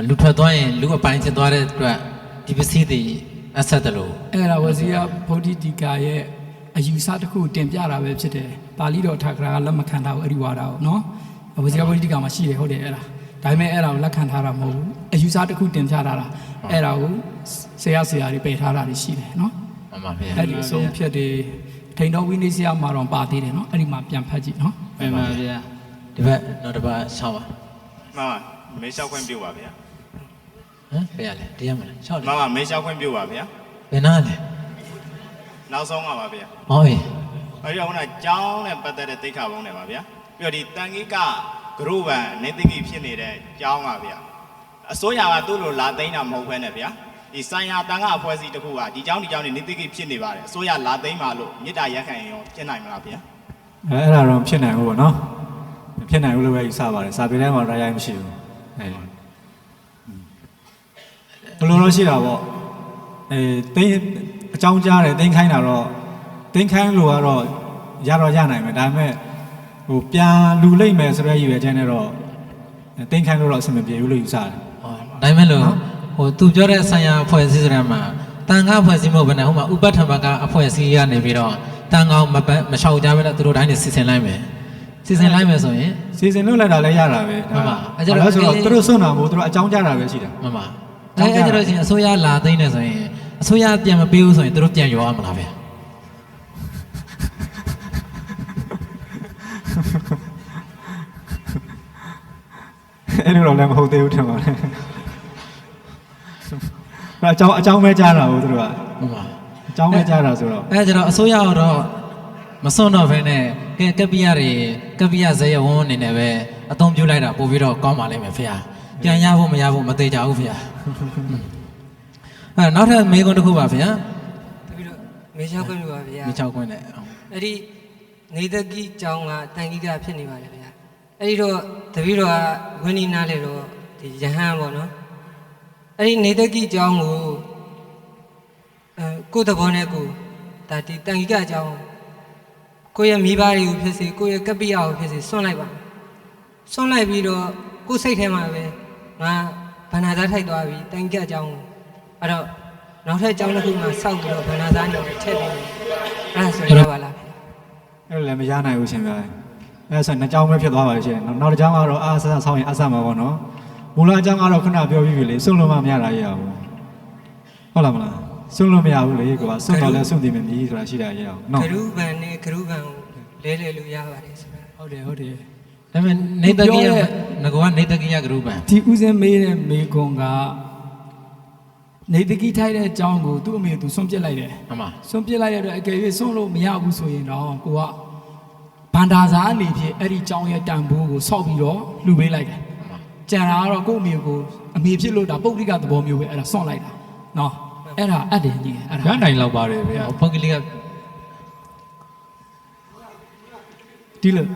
လူထွက်သွားရင်လူအပိုင်းဖြစ်သွားတဲ့အတွက်ဒီပစ္စည်းတွေအဆက်တယ်လို့ အဲ့ဒါဝစီယဗုဒ္ဓတိကာရဲ့အယူဆတစ်ခုတင်ပြတာပဲဖြစ်တယ်ပါဠိတော်ထာဂရာကလက်မခံတာဘူးအဲ့ဒီဝါဒကိုနော်ဝစီယဗုဒ္ဓတိကာမှာရှိတယ်ဟုတ်တယ်အဲ့ဒါဒါပေမဲ့အဲ့ဒါကိုလက်ခံထားတာမဟုတ်ဘူးအယူဆတစ်ခုတင်ပြထားတာအဲ့ဒါကိုဆရာတွေပယ်ထားတာရှိတယ်နော် မှန်ပါဗျာ အဲ့ဒီအဆုံးဖြတ်တွေထိန်တော်ဝိနည်းဆရာမှာတော့ပါသေးတယ်နော်အဲ့ဒီမှာပြန်ဖတ်ကြည့်နော် မှန်ပါဗျာ ဒီဘက်နောက်တစ်ပတ်6ပါ မမမေးလျှောက်ခွင့်ပြုပါဗျာ ဟမ်ဖေရလေတရားမလား6လေ မမေးလျှောက်ခွင့်ပြုပါဗျာ ဘယ်နာလဲ နောက်ဆုံးပါဗျာ ဟောပြီ အဲဒီတော့ခုနကျောင်းနဲ့ပတ်သက်တဲ့တိတ်ခါပုံးတယ်ပါဗျာပြီးတော့ဒီတန်ကြီးကဂရုဗံနေတိကိဖြစ်နေတဲ့ကျောင်းပါဗျာအစိုးရကသူ့လိုလာသိမ်းတာမဟုတ်ဘဲနဲ့ဗျာဒီဆိုင်ရာတန်ခါအဖွဲ့အစည်းတစ်ခုကဒီကျောင်းနေတိကိဖြစ်နေပါတယ်အစိုးရလာသိမ်းပါလို့မြစ်တာရက်ခံရင်ရောဖြစ်နိုင်မလားဗျာ အဲ့ဒါတော့ဖြစ်နိုင်ဘူးပေါ့နော် ဖြစ်နိုင်ဘူးလို့ပဲယူဆပါတယ်စာပေထဲမှာတရားမရှိဘူးဘယ်လိုလို့ရှိတာပေါ့တင်းအကြောင်းကြားတယ်တင်းခိုင်းတာတော့တင်းခိုင်းလို့ကတော့ရနိုင်မယ်ဒါပေမဲ့ဟိုပြန်လူလိုက်မယ်ဆိုတဲ့ရည်ရွယ်ချက်နဲ့တော့တင်းခိုင်းလို့တော့အဆင်မပြေဘူးလို့ယူဆတယ်ဒါပေမဲ့လို့ဟိုသူပြောတဲ့ဆိုင်ရာအဖွဲ့အစည်းဆိုတာမှာတန်ခါအဖွဲ့အစည်းမဟုတ်ဘဲနဲ့ဟိုမှာဥပထမကအဖွဲ့အစည်းကနေပြီးတော့တန်ခါမရှောက်ကြပဲနဲ့သူတို့တိုင်းနေစီစဉ်လိုက်မယ်ဆိုရင်စီစဉ်လုပ်လိုက်တာလည်းရတာပဲမှန်ပါအဲ့ကျတော့သူတို့စွန့်တာမို့သူတို့အကြောင်းကြားတာပဲရှိတယ်မှန်ပါအဲ့ကျတော့ရှင်အစိုးရလာသိနေဆိုရင်အစိုးရပြန်မပေးဘူးဆိုရင်သူတို့ပြန်ရောရမှာလားဗျာအဲ့လိုတော့လည်းမဟုတ်သေးဘူးထင်ပါတယ်အကြောင်းပဲကြားတာဟုတ်သူတို့ကမှန်ပါအကြောင်းပဲကြားတာဆိုတော့အဲ့ကျတော့အစိုးရတော့မစွန့်တော့ဘဲနဲ့ကပ္ပိယဇေယဝန်းအနေနဲ့ပဲအသုံးပြုလိုက်တာပို့ပြီးတော့ကောင်းပါလိမ့်မယ်ဖေ။ပြန်ရဖို့မရဖို့မသေးကြဘူးဖေ။နောက်ထပ်မေးခွန်းတစ်ခုပါဖေ။တပည့်တော်မေးချောက်ခွင့်ပါဗျာ။မေးချောက်ခွင့်နဲ့အဲ့ဒီနေတကိကျောင်းကတန်ကြီးကဖြစ်နေပါလေဗျာ။အဲ့ဒီတော့တပည့်တော်ကဝင်းနီနားလေတော့ဒီယဟန်ပေါ့နော်။အဲ့ဒီနေတကိကျောင်းကိုယ်တဘောနဲ့ကိုဒါဒီတန်ကြီးကကျောင်းကိုယ့်ရဲ့မိဘတွေကိုဖြစ်စေကိုယ့်ရဲ့ကပ္ပိယကိုဖြစ်စေစွန့်လိုက်ပါစွန့်လိုက်ပြီးတော့ကိုယ်စိတ်ထဲမှာပဲငါဗန္နာသားထိုက်သွားပြီတန်ကြအကြောင်းအဲ့တော့နောက်ထပ်အကြောင်းတစ်ခုမှစောက်ပြီးတော့ဗန္နာသားနေထည့်ပြီးအဲ့ဒါဆိုရပါလားအဲ့လည်းမရနိုင်ဘူးရှင်ဗျာအဲ့ဆိုနှစ်ကြောင်းပဲဖြစ်သွားပါလိမ့်ရှင်နောက်တစ်ကြောင်းကတော့အာဆဆောင်းရင်အဆမှာပေါ့နော်မူလအကြောင်းကတော့ခုနပြောပြီးပြီလေစွန့်လို့မှမရတာရအောင်ဟုတ်လားမလားစွန့်လို့မရဘူးလေကွာစွန့်တော့လဲစွန့်တည်မမြည်ဆိုတာရှိတာရအောင်နော်ဂရုဗန်နဲ့ဂရုဗန်ကိုလဲလို့ရပါတယ်ဆိုတာဟုတ်တယ်ဒါပေမဲ့နေတကိယငကောကနေတကိယဂရုဗန်ဒီဥစဉ်မေးတဲ့မေကွန်ကနေတကိထိုက်တဲ့အကြောင်းကိုသူ့အမေသူစွန့်ပစ်လိုက်တယ်မှန်ပါစွန့်ပစ်လိုက်တဲ့အတွက်အကယ်၍စွန့်လို့မရဘူးဆိုရင်တော့ကိုကဗန္ဒာစာအနေဖြင့်အဲ့ဒီအကြောင်းရဲ့တန်ဖိုးကိုဆောက်ပြီးတော့လှူပေးလိုက်တယ်ကြံတာကတော့ကို့အမေကိုအမေဖြစ်လို့ဒါပုဂ္ဂလိကသဘောမျိုးပဲအဲ့ဒါစွန့်လိုက်တာနော်အဲ့ဒါအပ်တယ်ကြီးအဲ့ဒါရနိုင်လောက်ပါတယ်ဗျာပုဂ္ဂလိကဒီလိုမ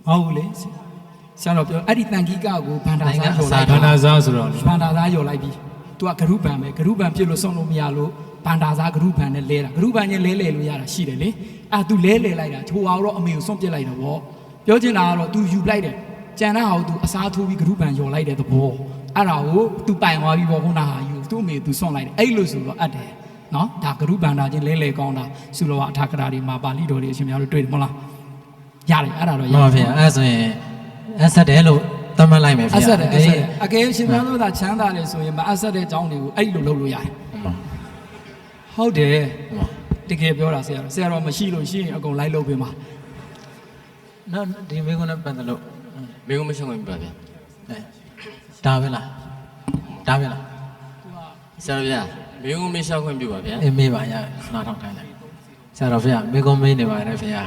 ဟုတ်ဘူးလေဆရာတော်ပြောအဲ့ဒီတန်ခိကကိုဗန္ဒာစာရောလိုက်ဗန္ဒာစာဆိုတော့ဗန္ဒာစာရောလိုက်ပြီးသူကဂရုဗန်ပဲဂရုဗန်ဖြစ်လို့ဆုံးလို့မရလို့ဗန္ဒာစာဂရုဗန်နဲ့လဲတာဂရုဗန်ချင်းလဲလို့ရတာရှိတယ်လေအဲ့သူလဲလိုက်တာချိုးအောင်တော့အမေကိုစွန့်ပစ်လိုက်တော့ဗောပြောချင်တာကတော့ तू ယူလိုက်တယ်ကြံတဲ့ဟာကို तू အစားထိုးပြီးဂရုဗန်ရောလိုက်တဲ့သဘောအဲ့ဒါကို तू ပိုင်သွားပြီးဗောခုနဟာယူသူ့အမေ तू စွန့်လိုက်တယ်အဲ့လိုဆိုတော့အပ်တယ်နော်ဒါဂရုဗန္ဒာချင်းလဲကောင်းတာသုလောအထာကရာတွေမှာပါဠိတော်တွေအရှင်များတို့တွေ့တယ်မဟုတ်လားရတယ်အဲ့ဒါတော့ရပါဗျာအဲ့ဆိုရင်အဆက်တယ်လို့သတ်မှတ်လိုက်မယ်ဗျာအဆက်တယ်အကယ်ရှင်များတို့သာချမ်းသာတယ်ဆိုရင်မအဆက်တဲ့အကြောင်းတွေကိုအဲ့လိုလုပ်လို့ရတယ်ဟုတ်တယ်တကယ်ပြောတာဆရာတော်မရှိလို့ရှိရင်အကုန်လိုက်လုပ်ပေးမှာနောက်ဒီမေကုန်းနဲ့ပတ်သက်လို့မေကုန်းမရှင်းဝင်ပါဗျာဒါပဲလားဆရာတော်ဗျာမေကုန်းမရှင်းခွင့်ပြုပါဗျာအေးမေးပါရနားထောင်ခိုင်းတယ်ဆရာတော်ဗျာမေကုန်းမေးနေပါတယ်ဗျာ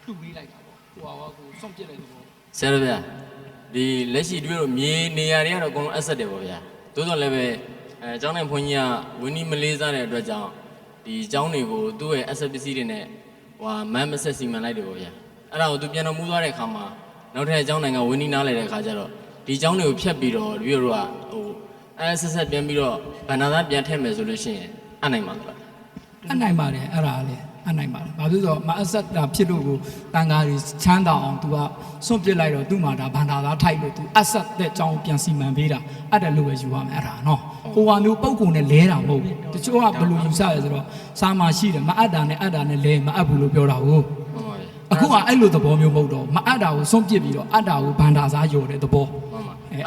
လှူပေးလိုက်တာပေါ့ဟိုဟာကိုစွန့်ပစ်လိုက်တယ်ပေါ့ဆရာတော်ဗျာဒီလက်ရှိတွေ့လို့မြေနေရာတွေကတော့အကုန်လုံးအဆက်တယ်ပေါ့ဗျာသို့တော်လည်းပဲအเจ้าနဲ့ဘုန်းကြီးကဝင်းနီးမလေးစားတဲ့အတွက်ကြောင့်ဒီအเจ้าတွေကိုသူ့ရဲ့အဆက်ပစ္စည်းတွေနဲ့မန်းမဆက်စီမံလိုက်တယ်ပေါ့ဗျာအဲ့ဒါကိုသူပြန်တော်မူသွားတဲ့အခါမှာနောက်ထပ်အเจ้าနိုင်ငံဝင်းနီးနားလိုက်တဲ့အခါကျတော့ဒီအเจ้าတွေကိုဖျက်ပြီးတော့ဒီလိုကဟိုဆက်ပြန်ပြီးတော့ဗန္ဒာသားပြန်ထည့်မယ်ဆိုလို့ရှိရင်အနိုင်ပါလားအနိုင်ပါတယ်အဲ့ဒါလေအနိုင်ပါတယ်ဘာဖြစ်လို့မအဆက်တာဖြစ်လို့ကိုတန်ဃာတွေချမ်းသာအောင် तू ကစွန့်ပစ်လိုက်တော့သူ့မှာဒါဗန္ဒာသားထိုက်လို့ तू အဆက်တဲ့အကြောင်းပြန်စီမံပေးတာအဲ့ဒါလို့ပဲယူရမယ်အဲ့ဒါနော်ဟိုဟာမျိုးပုံကုံနဲ့လဲတာမဟုတ်ဘူးတချို့ကဘယ်လိုယူဆရဲဆိုတော့စာမရှိတယ်မအပ်တာနဲ့အပ်တာနဲ့လဲမအပ်ဘူးလို့ပြောတာဟုတ်အခုကအဲ့လိုသဘောမျိုးမဟုတ်တော့မအပ်တာကိုစွန့်ပစ်ပြီးတော့အပ်တာကိုဗန္ဒာစားယောတဲ့သဘော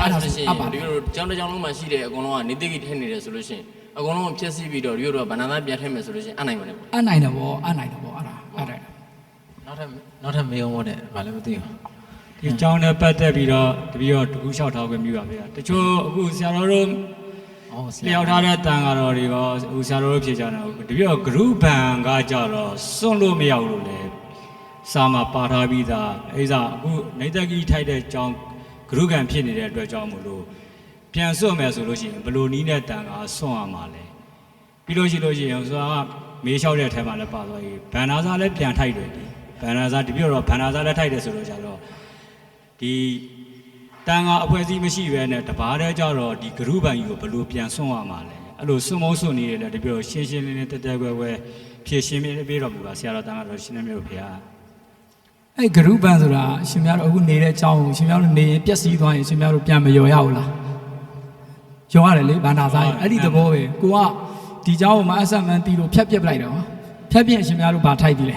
အဲ့ဒါဆိုအပ်ပါဒီလိုကျောင်းတစ်ကျောင်းလုံးမှာရှိတဲ့အကုန်လုံးကနေတိကိထည့်နေတယ်ဆိုလို့ရှိရင်အကုန်လုံးဖြည့်ဆည်းပြီးတော့ဒီလိုတော့ဗန္ဒာသားပြန်ထည့်မယ်ဆိုလို့ရှိရင်အနိုင်ပါလေအနိုင်တယ်ဗောအဲ့ဒါနောက်ထပ်မေးအောင်တဲ့ဘာလဲမသိဘူးဒီကျောင်းနဲ့ပတ်သက်ပြီးတော့တပည့်တော်တကူလျှောက်ထားခွင့်ပြုပါဗျာတချို့အခုဆရာတော်တို့လျှောက်ထားတဲ့တန်ဃာတော်တွေရောအခုဆရာတော်တို့ဖြေကြတယ်တပည့်တော်ဂရုဗန်ကကြတော့စွန့်လို့မရဘူးလို့လေစာမှာပါထားပြီးသားအဲ့ဒါအခုနေတကိထိုက်တဲ့ကျောင်းဂရုကံဖြစ်နေတဲ့အတွက်ကြောင့်မို့လို့ပြန်စွန့်မယ်ဆိုလို့ရှိရင်ဘလို့နီးတဲ့တန်ဃာစွန့်ရမှာလဲပြီးလို့ရှိရင်ဆိုတာမေးလျှောက်တဲ့အထက်မှာလည်းပါသွားပြီဗန္ဒာစာလည်းပြန်ထိုက်တယ်ဒီ ဘန်နာစာတပြည့်တော့ဘန်နာစာလည်းထိုက်တယ်ဆိုတော့ကြတော့ဒီတန်ကအဖွဲစည်းမရှိပဲနဲ့တဘာတဲ့ကြတော့ဒီဂရုပန်ကြီးကိုဘယ်လိုပြန်ဆွန့်ရမှာလဲအဲ့လိုစွန့်မုန်းစွန့်နေရတယ်တပြည့်တော့ရှင်းရှင်းလင်းလင်းတက်တက်ကွယ်ကွယ်ဖြည့်ရှင်းပြတော့ဘူးပါဆရာတော်တန်ကတော့ရှင်းနေမျိုးဖေဟာအဲ့ဂရုပန်ဆိုတာရှင်များတို့အခုနေတဲ့အကြောင်းကိုရှင်များတို့နေရင်ပျက်စီးသွားရင်ရှင်များတို့ပြန်မယော်ရဘူးလားယော်ရတယ်လေဘာနာစားရင်အဲ့ဒီသဘောပဲကိုကဒီเจ้าကိုမအဆက်မှန်တီးလို့ဖြတ်ပြစ်လိုက်တော့ဖြတ်ပြစ်ရှင်များတို့ဘာထိုက်ပြီလဲ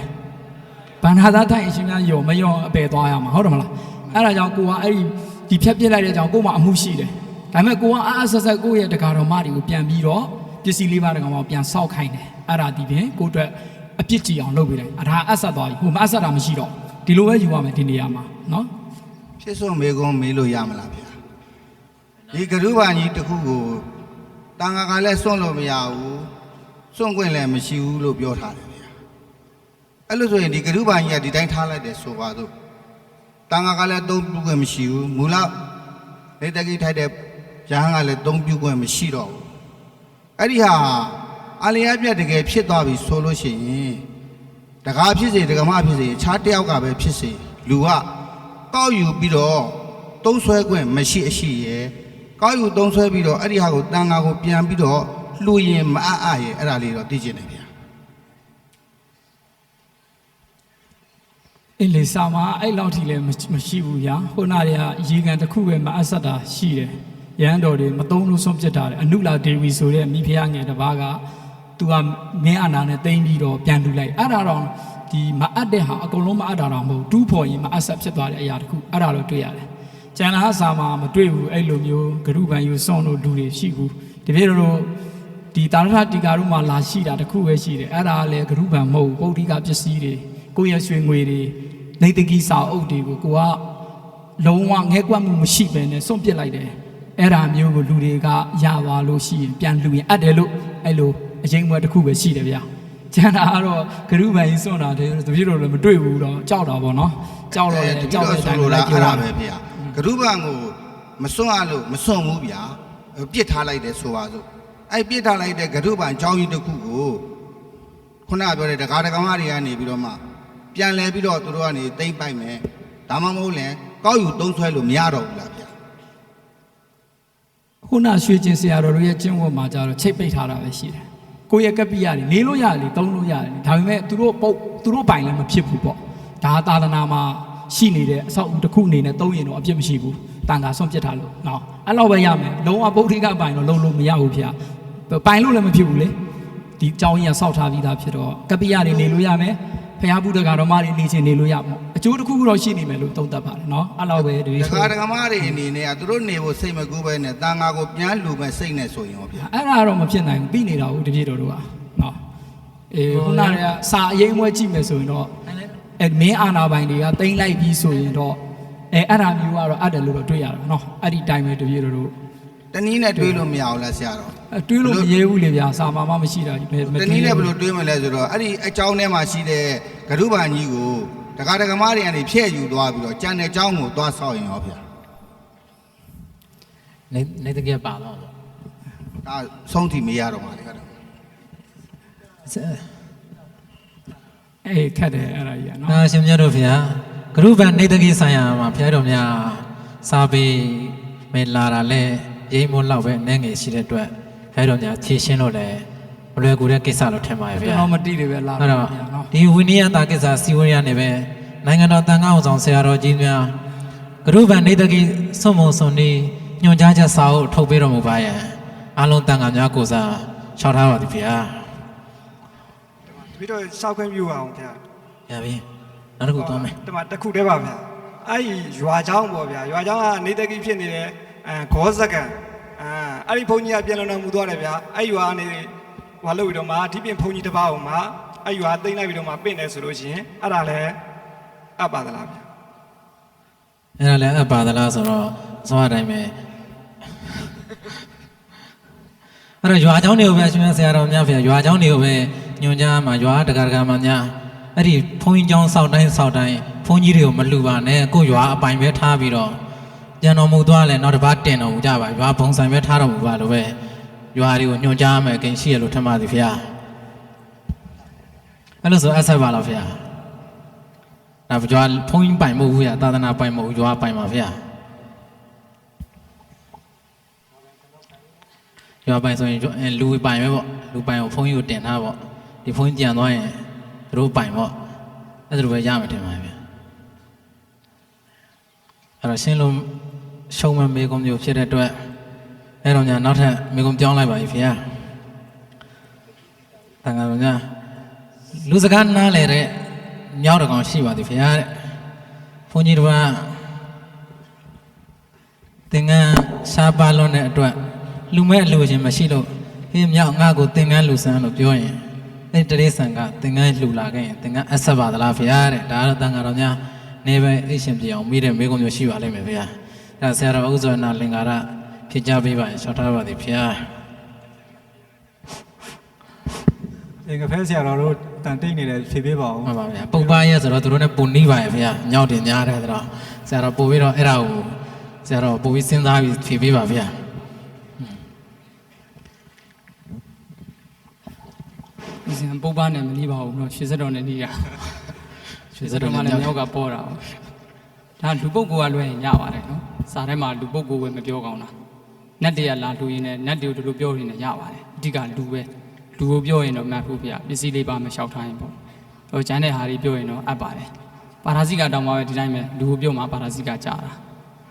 ဘာနာသားထိုက်ရှင်များယော်မယော်အပယ်သွားရမှာဟုတ်တယ်မလားအဲ့ဒါကြောင့်ကိုကအဲ့ဒီဖြတ်ပြစ်လိုက်တဲ့အကြောင်းကိုမှအမှုရှိတယ်ဒါပေမဲ့ကိုကအားဆက်ဆက်ကိုရဲ့တကာတော်မတွေကိုပြန်ပြီးတော့ပစ္စည်းလေးပါးတကောင်မှပြန်ဆောက်ခိုင်းတယ်အဲ့ဒါဒီပြင်ကိုအတွက်အပြစ်ကြည်အောင်လုပ်ပေးလိုက်ဒါအဆက်သွားပြီဟိုမအဆက်တာမရှိတော့ဒီလိုပဲယူရမယ်ဒီနေရာမှာနော်ဖြစ်စွန်မေကုန်းမေးလို့ရမလားဗျာဒီဂရုဘာကြီးတစ်ခုကိုတန်ခါကလည်းစွန့်လို့မရဘူးစွန့်ခွင့်လည်းမရှိဘူးလို့ပြောထားတယ်ဗျာအဲ့လိုဆိုရင်ဒီဂရုဘာကြီးကဒီတိုင်းထားလိုက်တယ်ဆိုပါစို့တန်ခါကလည်းသုံးပြုခွင့်မရှိဘူးမူလနေတကြီးထိုက်တဲ့ရဟန်းကလည်းသုံးပြုခွင့်မရှိတော့ဘူးအဲ့ဒီဟာအလျားပြတ်တကယ်ဖြစ်သွားပြီဆိုလို့ရှိရင်တကားဖြစ်စေတကမဖြစ်စေခြားတယောက်ကပဲဖြစ်စေလူကကောက်ယူပြီးတော့သုံးဆွဲခွင့်မရှိအရှိရဲ့ကောက်ယူသုံးဆွဲပြီးတော့အဲ့ဒီဟာကိုတန်ခါကိုပြန်ပြီးတော့လှူရင်မအပ်ရဲ့အဲ့ဒါလေးတော့သိချင်တယ်ဗျာအင်းလေစာမအဲ့လောက်ထိလည်းမရှိဘူးဗျာဟိုနာတွေကရေကန်တစ်ခုပဲမအဆက်တာရှိတယ်ရဟန်းတော်တွေမသုံးလို့ဆုံးပြစ်တာတယ်အနုလာဒေဝီဆိုတဲ့မိဖုရားငယ်တစ်ပါးကသူကမင်းအာနာနဲ့တိမ့်ပြီးတော့ပြန်လှူလိုက်အဲ့ဒါတော့ဒီမအပ်တဲ့ဟာအကုန်လုံးမအပ်တာတော့မဟုတ်တူးဖို့ရင်မအပ်ဆက်ဖြစ်သွားတဲ့အရာတစ်ခုအဲ့ဒါတော့တွေ့ရတယ်ကျန်လာစာမှာမတွေ့ဘူးအဲ့လိုမျိုးဂရုပန်ယူစွန့်လို့လူတွေရှိဘူးဒီပြေတို့ဒီတာရထတီကာတို့မှာလာရှိတာတစ်ခုပဲရှိတယ်အဲ့ဒါလည်းဂရုပန်မဟုတ်ပုဒ္ဓိကပစ္စည်းတွေကိုယ့်ရဲ့ရွှေငွေတွေနေတကြီးစာအုပ်တွေကိုကိုကလုံးဝငဲကွက်မှုမရှိဘဲနဲ့စွန့်ပစ်လိုက်တယ်အဲ့ဒါမျိုးကိုလူတွေကရပါလို့ရှိရင်ပြန်လူရင်အပ်တယ်လို့အဲ့လိုအရင်ကတစ်ခုပဲရှိတယ်ဗျာကျန်တာကတော့ဂရုပန်ကြီးစွန့်တာတည်းတပြည့်တော့လည်းမတွေ့ဘူးတော့ကြောက်တာပေါ့နော်ကြောက်တော့လည်းကြောက်တဲ့အတိုင်းလိုက်ပြောတာပဲဗျာဂရုပန်ကိုမစွန့်ရလို့မစွန့်ဘူးဗျာပြစ်ထားလိုက်တယ်ဆိုပါစို့အဲ့ပြစ်ထားလိုက်တဲ့ဂရုပန်အကြောင်းကြီးတစ်ခုကိုခုနပြောတဲ့ဒကာဒကာမတွေကနေပြီးတော့မှပြန်လဲပြီးတော့သူတို့ကနေတိမ့်ပိုက်မယ်ဒါမှမဟုတ်လည်းကောက်ယူသုံးဆွဲလို့မရတော့ဘူးလားဗျာခုနရွှေကျင်ဆရာတော်တို့ရဲ့ကျင့်ဝတ်မှာကြတော့ချိတ်ပိတ်ထားတာပဲရှိတယ်ကိုယ့်ရဲ့ကပ္ပိယတွေနေလို့ရတယ်လေသုံးလို့ရတယ်ဒါပေမဲ့သူတို့ပိုင်လည်းမဖြစ်ဘူးပေါ့ဒါသာသနာမှာရှိနေတဲ့အဆောက်အဦတစ်ခုအနေနဲ့သုံးရင်တော့အပြစ်မရှိဘူးတန်ခါဆွန့်ပစ်ထားလို့နော်အဲ့လောက်ပဲရမယ်လုံးဝဗုဒ္ဓိကပိုင်တော့လုံးလို့မရဘူးဖေပိုင်လို့လည်းမဖြစ်ဘူးလေဒီအကြောင်းကြီးကစောက်ထားပြီးသားဖြစ်တော့ကပ္ပိယတွေနေလို့ရမယ်ဖျားဘူးတကာတော်မတွေနေချင်းနေလို့ရမှာအကျိုးတစ်ခုခုတော့ရှိနေမယ်လို့သုံးသပ်ပါတယ်နော်အဲ့လောက်ပဲဒီဒကာဒကာမတွေအနေနဲ့ကသူတို့နေဖို့စိတ်မကူးပဲနဲ့တန်ခါကိုပြန်လှူမဲ့စိတ်နဲ့ဆိုရင်ရောဗျာအဲ့ဒါတော့မဖြစ်နိုင်ဘူးပြီးနေတာဟုတ်တပြည့်တော်တို့ကနော်ခုနကစာအရင်မွဲကြည့်မယ်ဆိုရင်တော့မင်းအာနာပိုင်တွေကတိမ့်လိုက်ပြီးဆိုရင်တော့အဲ့ဒါမျိုးကတော့အပ်တယ်လို့တော့တွေ့ရတာနော်အဲ့ဒီတိုင်းပဲတပြည့်တော်တို့တနည်းနဲ့တွေးလို့မရဘူးလားဆရာတော်တွေးလို့မရဲဘူးလေဗျာစာမမရှိတာတနည်းနဲ့ဘယ်လိုတွေးမလဲဆိုတော့အဲ့ဒီအကြောင်းထဲမှာရှိတဲ့ဂရုပန်ကြီးကိုဒကာဒကာမတွေကနေဖျက်ယူသွားပြီးတော့ကြံတဲ့အကြောင်းကိုသွားဆောက်ရင်ရောဗျာနေတကယ်ပါတော့ဒါဆုံးထိမရတော့ပါလေကတော့ခက်တယ်အဲ့ဒါကြီးနော်ရှင်မြတ်တို့ဗျာဂရုပန်နေတကယ်ဆိုင်ရာမှာဘုရားတော်များစာပေမေလာတာလဲရိမွန်းလောက်ပဲနည်းငယ်ရှိတဲ့အတွက်အဲတော့ညာဖြည့်ရှင်းလို့လည်းမလွယ်ကူတဲ့ကိစ္စလို့ထင်ပါရဲ့ဗျာကျွန်တော်မတိတယ်ပဲလာပါဗျာနော်ဒီဝိနည်းတာကိစ္စစီဝရနေပဲနိုင်ငံတော်တန်ခါးအောင်ဆောင်ဆရာတော်ကြီးများဂရုပန်နေတကိစွန်မုံစွန်ဒီညွန်ကြားချက်စာအုပ်ထုတ်ပေးတော်မူပါရဲ့အလုံးတန်ခါးများကိုစားလျှောက်ထားပါသည်ဗျာပြီးတော့စောက်ခွင့်ပြုပါအောင်ဗျာရပြီနောက်တစ်ခုသွားမယ်ဒီမှာတစ်ခုတည်းပါဗျာအဲ့ဒီရွာเจ้าပေါ့ဗျာရွာเจ้าကနေတကိဖြစ်နေတဲ့ဂောစကန်အဲ့ဒီဘုန်းကြီးကပြန်လာတော်မူသွားတယ်ဗျာအဲ့ရွာကနေဟွာလို့ပြီးတော့မှဒီပြင်ဘုန်းကြီးတစ်ပါးအောင်မှအဲ့ရွာသိမ့်လိုက်ပြီးတော့မှပင့်တယ်ဆိုလို့ရှိရင်အဲ့ဒါလည်းအပ်ပါသလားဗျာအဲ့ဒါလည်းအပ်ပါသလားဆိုတော့သွားအတိုင်းပဲအဲ့တော့ရွာเจ้าတွေကိုပဲရှင်ဆရာတော်များဖေရွာเจ้าတွေကိုပဲညွန်ကြားမှာရွာတကာတကာမှာများအဲ့ဒီဘုန်းကြီးเจ้าစောက်တိုင်းဘုန်းကြီးတွေကိုမလှူပါနဲ့ကိုရွာအပိုင်ပဲထားပြီးတော့ပြန်တော်မူသွားလဲနောက်တစ်ပတ်တင်တော်မူကြပါရွာဘုံဆိုင်ပဲထားတော်မူပါလို့ပဲရွာတွေကိုညွှန်ကြားမယ်ခင်ရှိရလို့ထင်ပါသည်ဖေ။အဲ့လိုဆိုအဆက်ပါလားဖေ။ ဒါကြွားဖုန်းပိုင်မဟုတ်ဘူးဗျာသာသနာပိုင်မဟုတ်ကြွားပိုင်ပါဗျာကြွားပိုင်ဆိုရင်လူပိုင်ပဲပေါ့လူပိုင်ကိုဖုန်းကြီးကိုတင်ထားပေါ့ဒီဖုန်းကြီးကြံသွားရင်သူတို့ပိုင်ပေါ့အဲ့ဒါလိုပဲရမယ်ထင်ပါဗျာအဲ့တော့ရှင်းလို့ရှုံးမမေကုံမျိုးဖြစ်တဲ့အတွက်အဲ့တော့ညာနောက်ထပ်မေကုံပြောင်းလိုက်ပါပြီဗျာတန်ခါတော့ညာလူစကားနားလေတဲ့မြောက်တကောင်ရှိပါသည်ဗျာတဲ့ဘုန်းကြီးတို့ကသင်္ကန်းရှားပါလွန်းတဲ့အတွက်လူမဲ့အလိုချင်းမရှိလို့ဟင်းမြောက်ငါ့ကိုသင်္ကန်းလူဆန်းလို့ပြောရင်အဲ့တရေဆန်ကသင်္ကန်းလှူလာခဲ့ရင်သင်္ကန်းအဆက်ပါသလားဗျာတဲ့ဒါကတော့တန်ခါတော့ညာနေပဲအိရှင်ပြေအောင်မိတဲ့မေကုံမျိုးရှိပါလိမ့်မယ်ဗျာအဲ့ဆရာတော်ဥဇောနာလင်္ကာရဖြစ်ကြပေးပါရင်ရှောက်ထားပါသည်ဗျာငါဖဲဆရာတော်တို့တန်တိတ်နေတယ်ဖြေပေးပါဦးမှန်ပါဗျာပုပ္ပါရဲ့ဆိုတော့သူတို့ ਨੇ ပုံနှီးပါရဲ့ဗျာညောက်တင်ညားတယ်ဆိုတော့ဆရာတော်ပို့ပြီးတော့အဲ့ဒါကိုဆရာတော်ပို့ပြီးစဉ်းစားပြီးဖြေပေးပါဗျာဒီစံပုပ္ပါနဲ့မနှီးပါဘူးเนาะရွှေစက်တော်နဲ့နှီးတာရွှေစက်တော်မှလည်းမြောက်ကပေါ်တာဒါလူပုဂ္ဂိုလ်ကလွှဲရင်ရပါတယ်เนาะစာထဲမှာလူပုဂ္ဂိုလ်ပဲမပြောကောင်းတာနတ်တရားလာလူရင်းနဲ့နတ်တွေကိုတို့ပြောရင်းနဲ့ရပါတယ်အဓိကလူပဲလူကိုပြောရင်တော့မှတ်ဖို့ဗျာပစ္စည်းလေးပါမလျှောက်ထားရင်ပေါ့ဟိုကျန်တဲ့ဟာတွေပြောရင်တော့အပ်ပါတယ်ပါရာဇိကတောင်မှပဲဒီတိုင်းပဲလူကိုပြောမှပါရာဇိကကြာတာ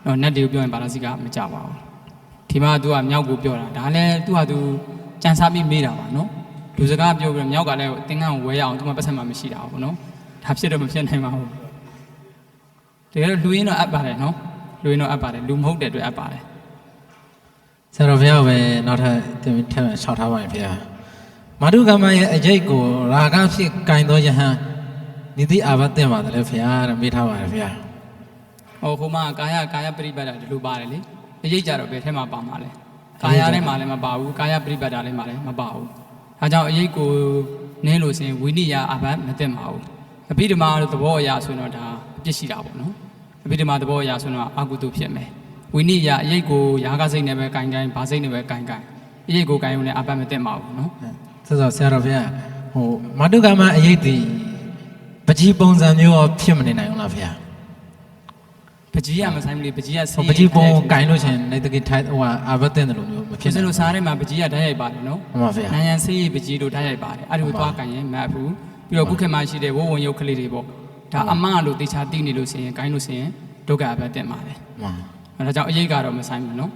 တော့နတ်တွေကိုပြောရင်ပါရာဇိကမကြပါဘူးဒီမှာ तू ကမြောက်ကိုပြောတာဒါလည်း तू က तू ကြံစားပြီးမေးတာပါနော်လူစကားပြောပြီးတော့မြောက်ကလည်းသင်္ကန်းကိုဝဲရအောင် तू မှပတ်ဆက်မှမရှိတာပေါ့နော်ဒါဖြစ်တော့မဖြစ်နိုင်ပါဘူးတကယ်တော့လူရင်းတော့အပ်ပါတယ်နော်လူရင်းတော့အပ်ပါတယ်လူမဟုတ်တဲ့အတွက်အပ်ပါတယ်ဆရာတော်ဘုရားပဲနောက်ထပ်တင်ထပ်လျှောက်ထားပါရင်ဗျာမာတုကမရဲ့အကျိတ်ကိုရာဂဖြစ်ကင်သောယဟန်နိတိအာဘတ်တင်ပါတယ်ဗျာတဲ့မေးထားပါတယ်ဗျာဟိုမှာကာယပရိပတ်တာဒီလိုပါတယ်လေအကျိတ်ကြတော့ဘယ်ထဲမှာပါမှာလဲကာယထဲမှာလည်းမပါဘူးကာယပရိပတ်တာလည်းမပါဘူးဒါကြောင့်အကျိတ်ကိုနင်းလို့ဆိုရင်ဝိနိယအာဘတ်မတင်ပါဘူးအဘိဓမ္မာသဘောအရာဆိုရင်တော့ဒါအပြစ်ရှိတာပေါ့နော်အဘိဓမ္မာသဘောအရာဆိုတော့အကုသိုလ်ဖြစ်မယ်ဝိနိယအကျိတ်ကိုရာဂစိတ်နဲ့ပဲကင်ဘာစိတ်နဲ့ပဲကင်အကျိတ်ကိုကင်ုံနဲ့အာဘတ်မတင်ပါဘူးနော်ဆိုတော့ဆရာတော်ဘုရားဟိုမာတုကမအရေးတီပကြီးပုံစံမျိုးရောဖြစ်မနေနိုင်ဘူးလားဗျာပကြီးကမဆိုင်ဘူးလေပကြီးကပကြီးပုံကင်လို့ရှင်နေတကိထိုင်ဟိုအာဘတ်တင်တယ်လို့မျိုးမဖြစ်ဘူးဆိုလို့စားထဲမှာပကြီးကဓာတ်ရိုက်ပါတယ်နော်မှန်ပါဗျာနိုင်ရန်ဆေးပကြီးတို့ဓာတ်ရိုက်ပါတယ်အဲ့ဒီကိုသွားကင်ရင်မတ်ဘူးပြီးတော့ခုခေတ်မှာရှိတဲ့ဝုံရုပ်ကလေးတွေပေါ့ဒါအမလို့တေချာတိနေလို့ရှိရင်ကင်လို့ရှိရင်ဒုက္ခအဘတ်တင်ပါတယ်မှန်ဒါကြောင့်အရေးကတော့မဆိုင်ဘူးနော်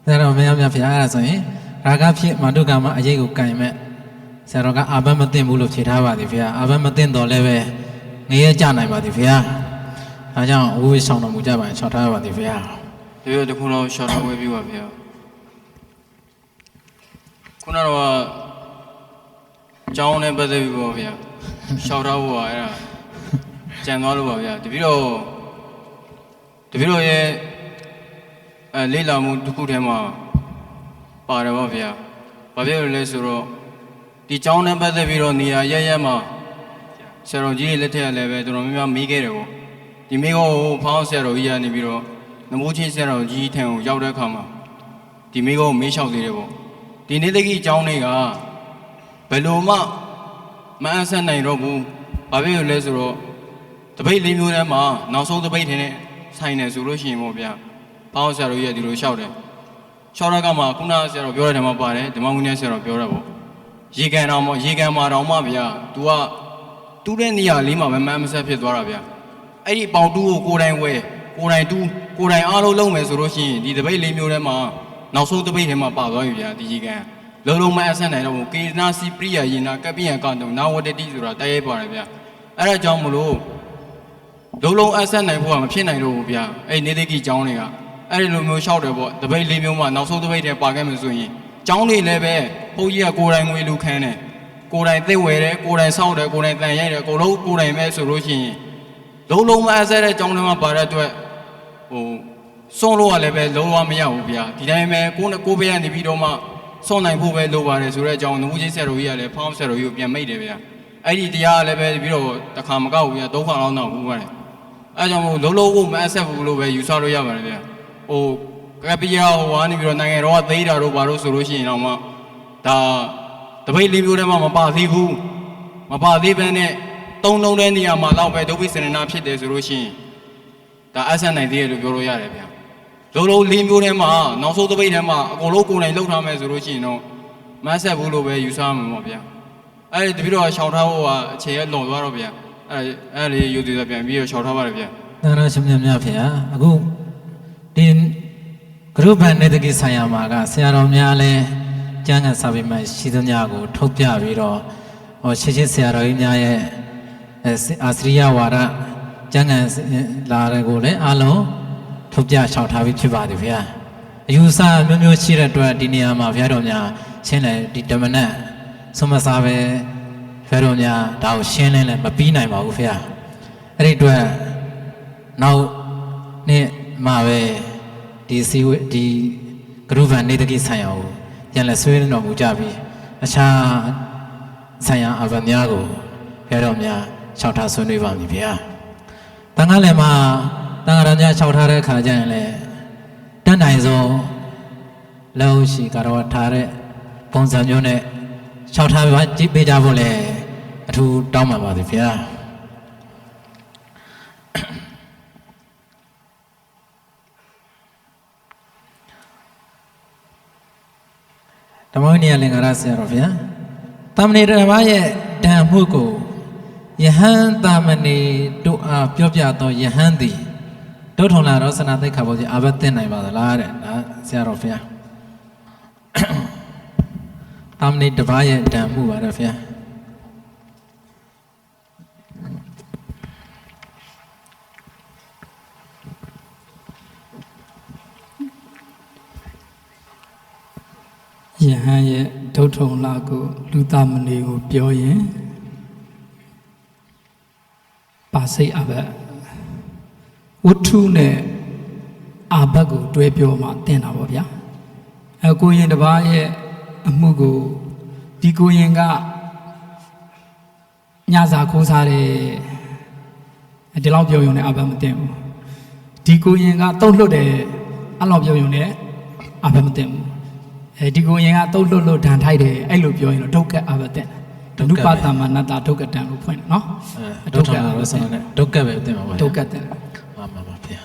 ဆရာတော်မင်းများဗျာအဲ့ဒါဆိုရင်ရာဂဖြစ်မာတုကမအရေးကိုကင်မဲ့ဆရာတော်ကအာဘတ်မသိဘူးလို့ဖြေထားပါသည်ဗျာအာဘတ်မသိတော့လည်းပဲငရဲကြနိုင်ပါသည်ဗျာဒါကြောင့်အဝေးဆောင်တော်မူကြပါရင်ချောက်ထားပါသည်ဗျာဒီလိုတခုတော့ရှော့တော်ဝဲပြပါဗျာခုနကတော့ကျောင်းနဲ့ပတ်သက်ပြီးပေါ့ဗျာရှော့ထားဖို့ကအဲ့ဒါကြံသွားလို့ပါဗျာတပည့်တော်ရဲ့လေးလာမှုတစ်ခုထဲမှာပါတယ်ပေါ့ဗျာဘာဖြစ်လို့လဲဆိုတော့ဒီကျောင်းနဲ့ပတ်သက်ပြီးတော့နေရာရမှာဆရာတော်ကြီးလက်ထက်ကလည်းပဲတော်တော်များများမေးခဲ့တယ်ပေါ့ဒီမိကောကိုဖောင်းဆရာတော်ကြီးကနေပြီးတော့နမိုးချင်းဆရာတော်ကြီးထံကိုရောက်တဲ့အခါမှာဒီမိကောကိုမေးလျှောက်သေးတယ်ပေါ့ဒီနေတကြီးကျောင်းတွေကဘယ်လိုမှမအဆက်နိုင်တော့ဘူးဘာဖြစ်လို့လဲဆိုတော့တပိတ်လေးမျိုးထဲမှာနောက်ဆုံးတပိတ်ထဲနဲ့ဆိုင်တယ်ဆိုလို့ရှိရင်ပေါ့ဗျာဖောင်းဆရာတော်ကြီးကဒီလိုလျှောက်တယ်လျှောက်တဲ့အခါမှာခုနဆရာတော်ပြောတဲ့ထဲမှာပါတယ်ဓမ္မဝိနည်းဆရာတော်ပြောတာပေါ့ရေကန်တော်မှာရေကန်မှာတော်မှဗျာ तू ကတူးတဲ့နေရာလေးမှာပဲမမ်းမဆက်ဖြစ်သွားတာဗျာအဲ့ဒီပေါင်တူးကိုကိုယ်တိုင်ဝဲကိုယ်တိုင်တူးကိုယ်တိုင်အားလုံးလုံးမယ်ဆိုလို့ရှိရင်ဒီတပိတ်လေးမျိုးထဲမှာနောက်ဆုံးတပိတ်ထဲမှာပါသွားပြီဗျာဒီရေကန်လုံးလုံးမအဆက်နိုင်တော့ဘူးကေနာစီပရိယယေနာကပ္ပိယကတုံနာဝတ္တိဆိုတာတရိုက်ပါတယ်ဗျာအဲ့ဒါကြောင့်မလို့လုံးလုံးအဆက်နိုင်ဖို့ကမဖြစ်နိုင်တော့ဘူးဗျာအဲ့နေသိကိကျောင်းတွေကအဲ့ဒီလိုမျိုးရှောက်တယ်ပေါ့တပိတ်လေးမျိုးမှာနောက်ဆုံးတပိတ်ထဲပါခဲ့မယ်ဆိုရင်ကျောင်းတွေလည်းပဲဘုန်းကြီးကကိုယ်တိုင်ငွေလူခန်းတယ်ကိုယ်တိုင်သိဝယ်တယ်ကိုယ်တိုင်စောင့်တယ်ကိုယ်တိုင်တန်ရိုက်တယ်ကိုလုံးကိုယ်တိုင်ပဲဆိုလို့ရှိရင်လုံးလုံးမအဆက်တဲ့ကျောင်းတွေမှာပါတဲ့အတွက်စွန့်လို့ကလည်းပဲလုံးဝမရဘူးဗျာဒီတိုင်းပဲကိုဘေးကနေပြီးတော့မှစွန့်နိုင်ဖို့ပဲလိုပါတယ်ဆိုတဲ့အကြောင်းနမူကြီးဆရာတော်ကြီးကလည်းဖောင်းဆရာတော်ကြီးကိုပြန်မိတ်တယ်ဗျာအဲ့ဒီတရားကလည်းပဲပြီးတော့တစ်ခါမကောက်ဘူးဗျာ၃ခါလောက်တော့ဘူးပါတယ်အဲကြောင့်မို့လုံးလုံးကိုမအဆက်ဘူးလို့ပဲယူဆလို့ရပါတယ်ဗျာကပ္ပိယဟိုကနေပြီးတော့နိုင်ငံတော်ကသိတာတို့ဘာလို့ဆိုလို့ရှိရင်တော့မှဒါတပိတ်လေးမျိုးထဲမှာမပါသေးဘူးမပါသေးဘဲနဲ့ သုံးလုံးတဲ့နေရာမှာတော့ပဲဒုပိစရဏဖြစ်တယ်ဆိုလို့ရှိရင်ဒါအဆက်နိုင်သေးတယ်လို့ပြောလို့ရတယ်ဗျာလုံးလုံး၄မျိုးထဲမှာနောက်ဆုံးတစ်ပိတ်ထဲမှာအကုန်လုံးကိုယ်တိုင်လှုပ်ထားမယ်ဆိုလို့ရှိရင်တော့မဆက်ဘူးလို့ပဲယူဆမှာပေါ့ဗျာအဲ့ဒီတပည့်တော်ရှောင်ထားဖို့ကအခြေရလွန်သွားတော့ဗျာအဲ့လေးယူသေးတယ်ပြန်ပြီးတော့ရှောင်ထားပါတယ်ဗျာ တန်ရရှင်မြတ်များဖေဟာအခုဒီဂရုဗန်နေတကိဆိုင်ရာမှာကဆရာတော်များလဲကျမ်းဂန်စာပေမှာရှိသမျှကိုထုတ်ပြပြီးတော့ရှေ့ဆရာတော်ကြီးများရဲ့အာစရိယဝါဒကျမ်းဂန်လာတဲ့ကိုလည်းအလုံးထုတ်ပြရှောက်ထားပြီးဖြစ်ပါတယ်ဗျာအယူဆမျိုးမျိုးရှိတဲ့အတွက်ဒီနေရာမှာဘုရားတော်များရှင်းတယ်ဒီဓမ္မနတ်ဆုံးမစားပဲဘုရားတော်များဒါကိုရှင်းလင်းလည်းမပြီးနိုင်ပါဘူးဗျာအဲ့ဒီအတွက်နောက်နေ့မှာပဲဒီစီဝဒီဂရုဗန်နေတကိဆိုင်ရာကိုပြန်လဲဆွေးနွေးတော်မူကြပြီးအခြားဆိုင်ရာအဘများကိုဘုရားတော်များလျှောက်ထားဆွေးနွေးပါမည်ဗျာတန်ခါလည်းမှာတန်ခါတော်များလျှောက်ထားတဲ့အခါကျရင်လည်းတတ်နိုင်ဆုံးလောက်ရှိကတော့ထားတဲ့ပုံစံမျိုးနဲ့လျှောက်ထားကြည့်ပေးကြဖို့လည်းအထူးတောင်းပန်ပါသည်ဗျာဓမ္မဝိနည်းလင်္ကာရဆရာတော်ဗျာတာမဏေဓမ္မရဲ့ဓမ္မှုကိုယဟန်တာမဏေတို့အားပြောပြသောယဟန်သည်တို့ထုံလာရောစနာသိက္ခာပုဒ်ကြီးအာဘတ်သိနိုင်ပါသလားတဲ့ဒါဆရာတော်ဗျာတာမဏေတစ်ပါးရဲ့ဓမ္မှုပါတော့ဗျာယဟန်ရဲ့ဒုထုံလာကိုလူသားမဏေကိုပြောရင်ပါစိတ်အဘတ်ဝတ္ထုနဲ့အာဘတ်ကိုတွဲပြောမှတင်တာပေါ့ဗျာကိုရင်တစ်ပါးရဲ့အမှုကိုဒီကိုရင်ကညစာခိုးစားတယ်ဒီလောက်ပြောရုံနဲ့အာဘတ်မတင်ဘူးဒီကိုရင်ကတုတ်လွတ်တယ်အဲ့လောက်ပြောရုံနဲ့အာဘတ်မတင်ဘူးဒီကိုရင်ကတုတ်လွတ်လို့ဒဏ်ထိုက်တယ်အဲ့လိုပြောရင်တော့ဒုက္ခအာဘတ်တင်တယ်ဒုက္ခတမနတဒုက္ခတံလို့ဖွင့်တယ်နော်ဒုက္ခရောဆန္ဒနဲ့ဒုက္ခပဲတင်ပါပါဒုက္ခတင်ပါပါပါဗျာ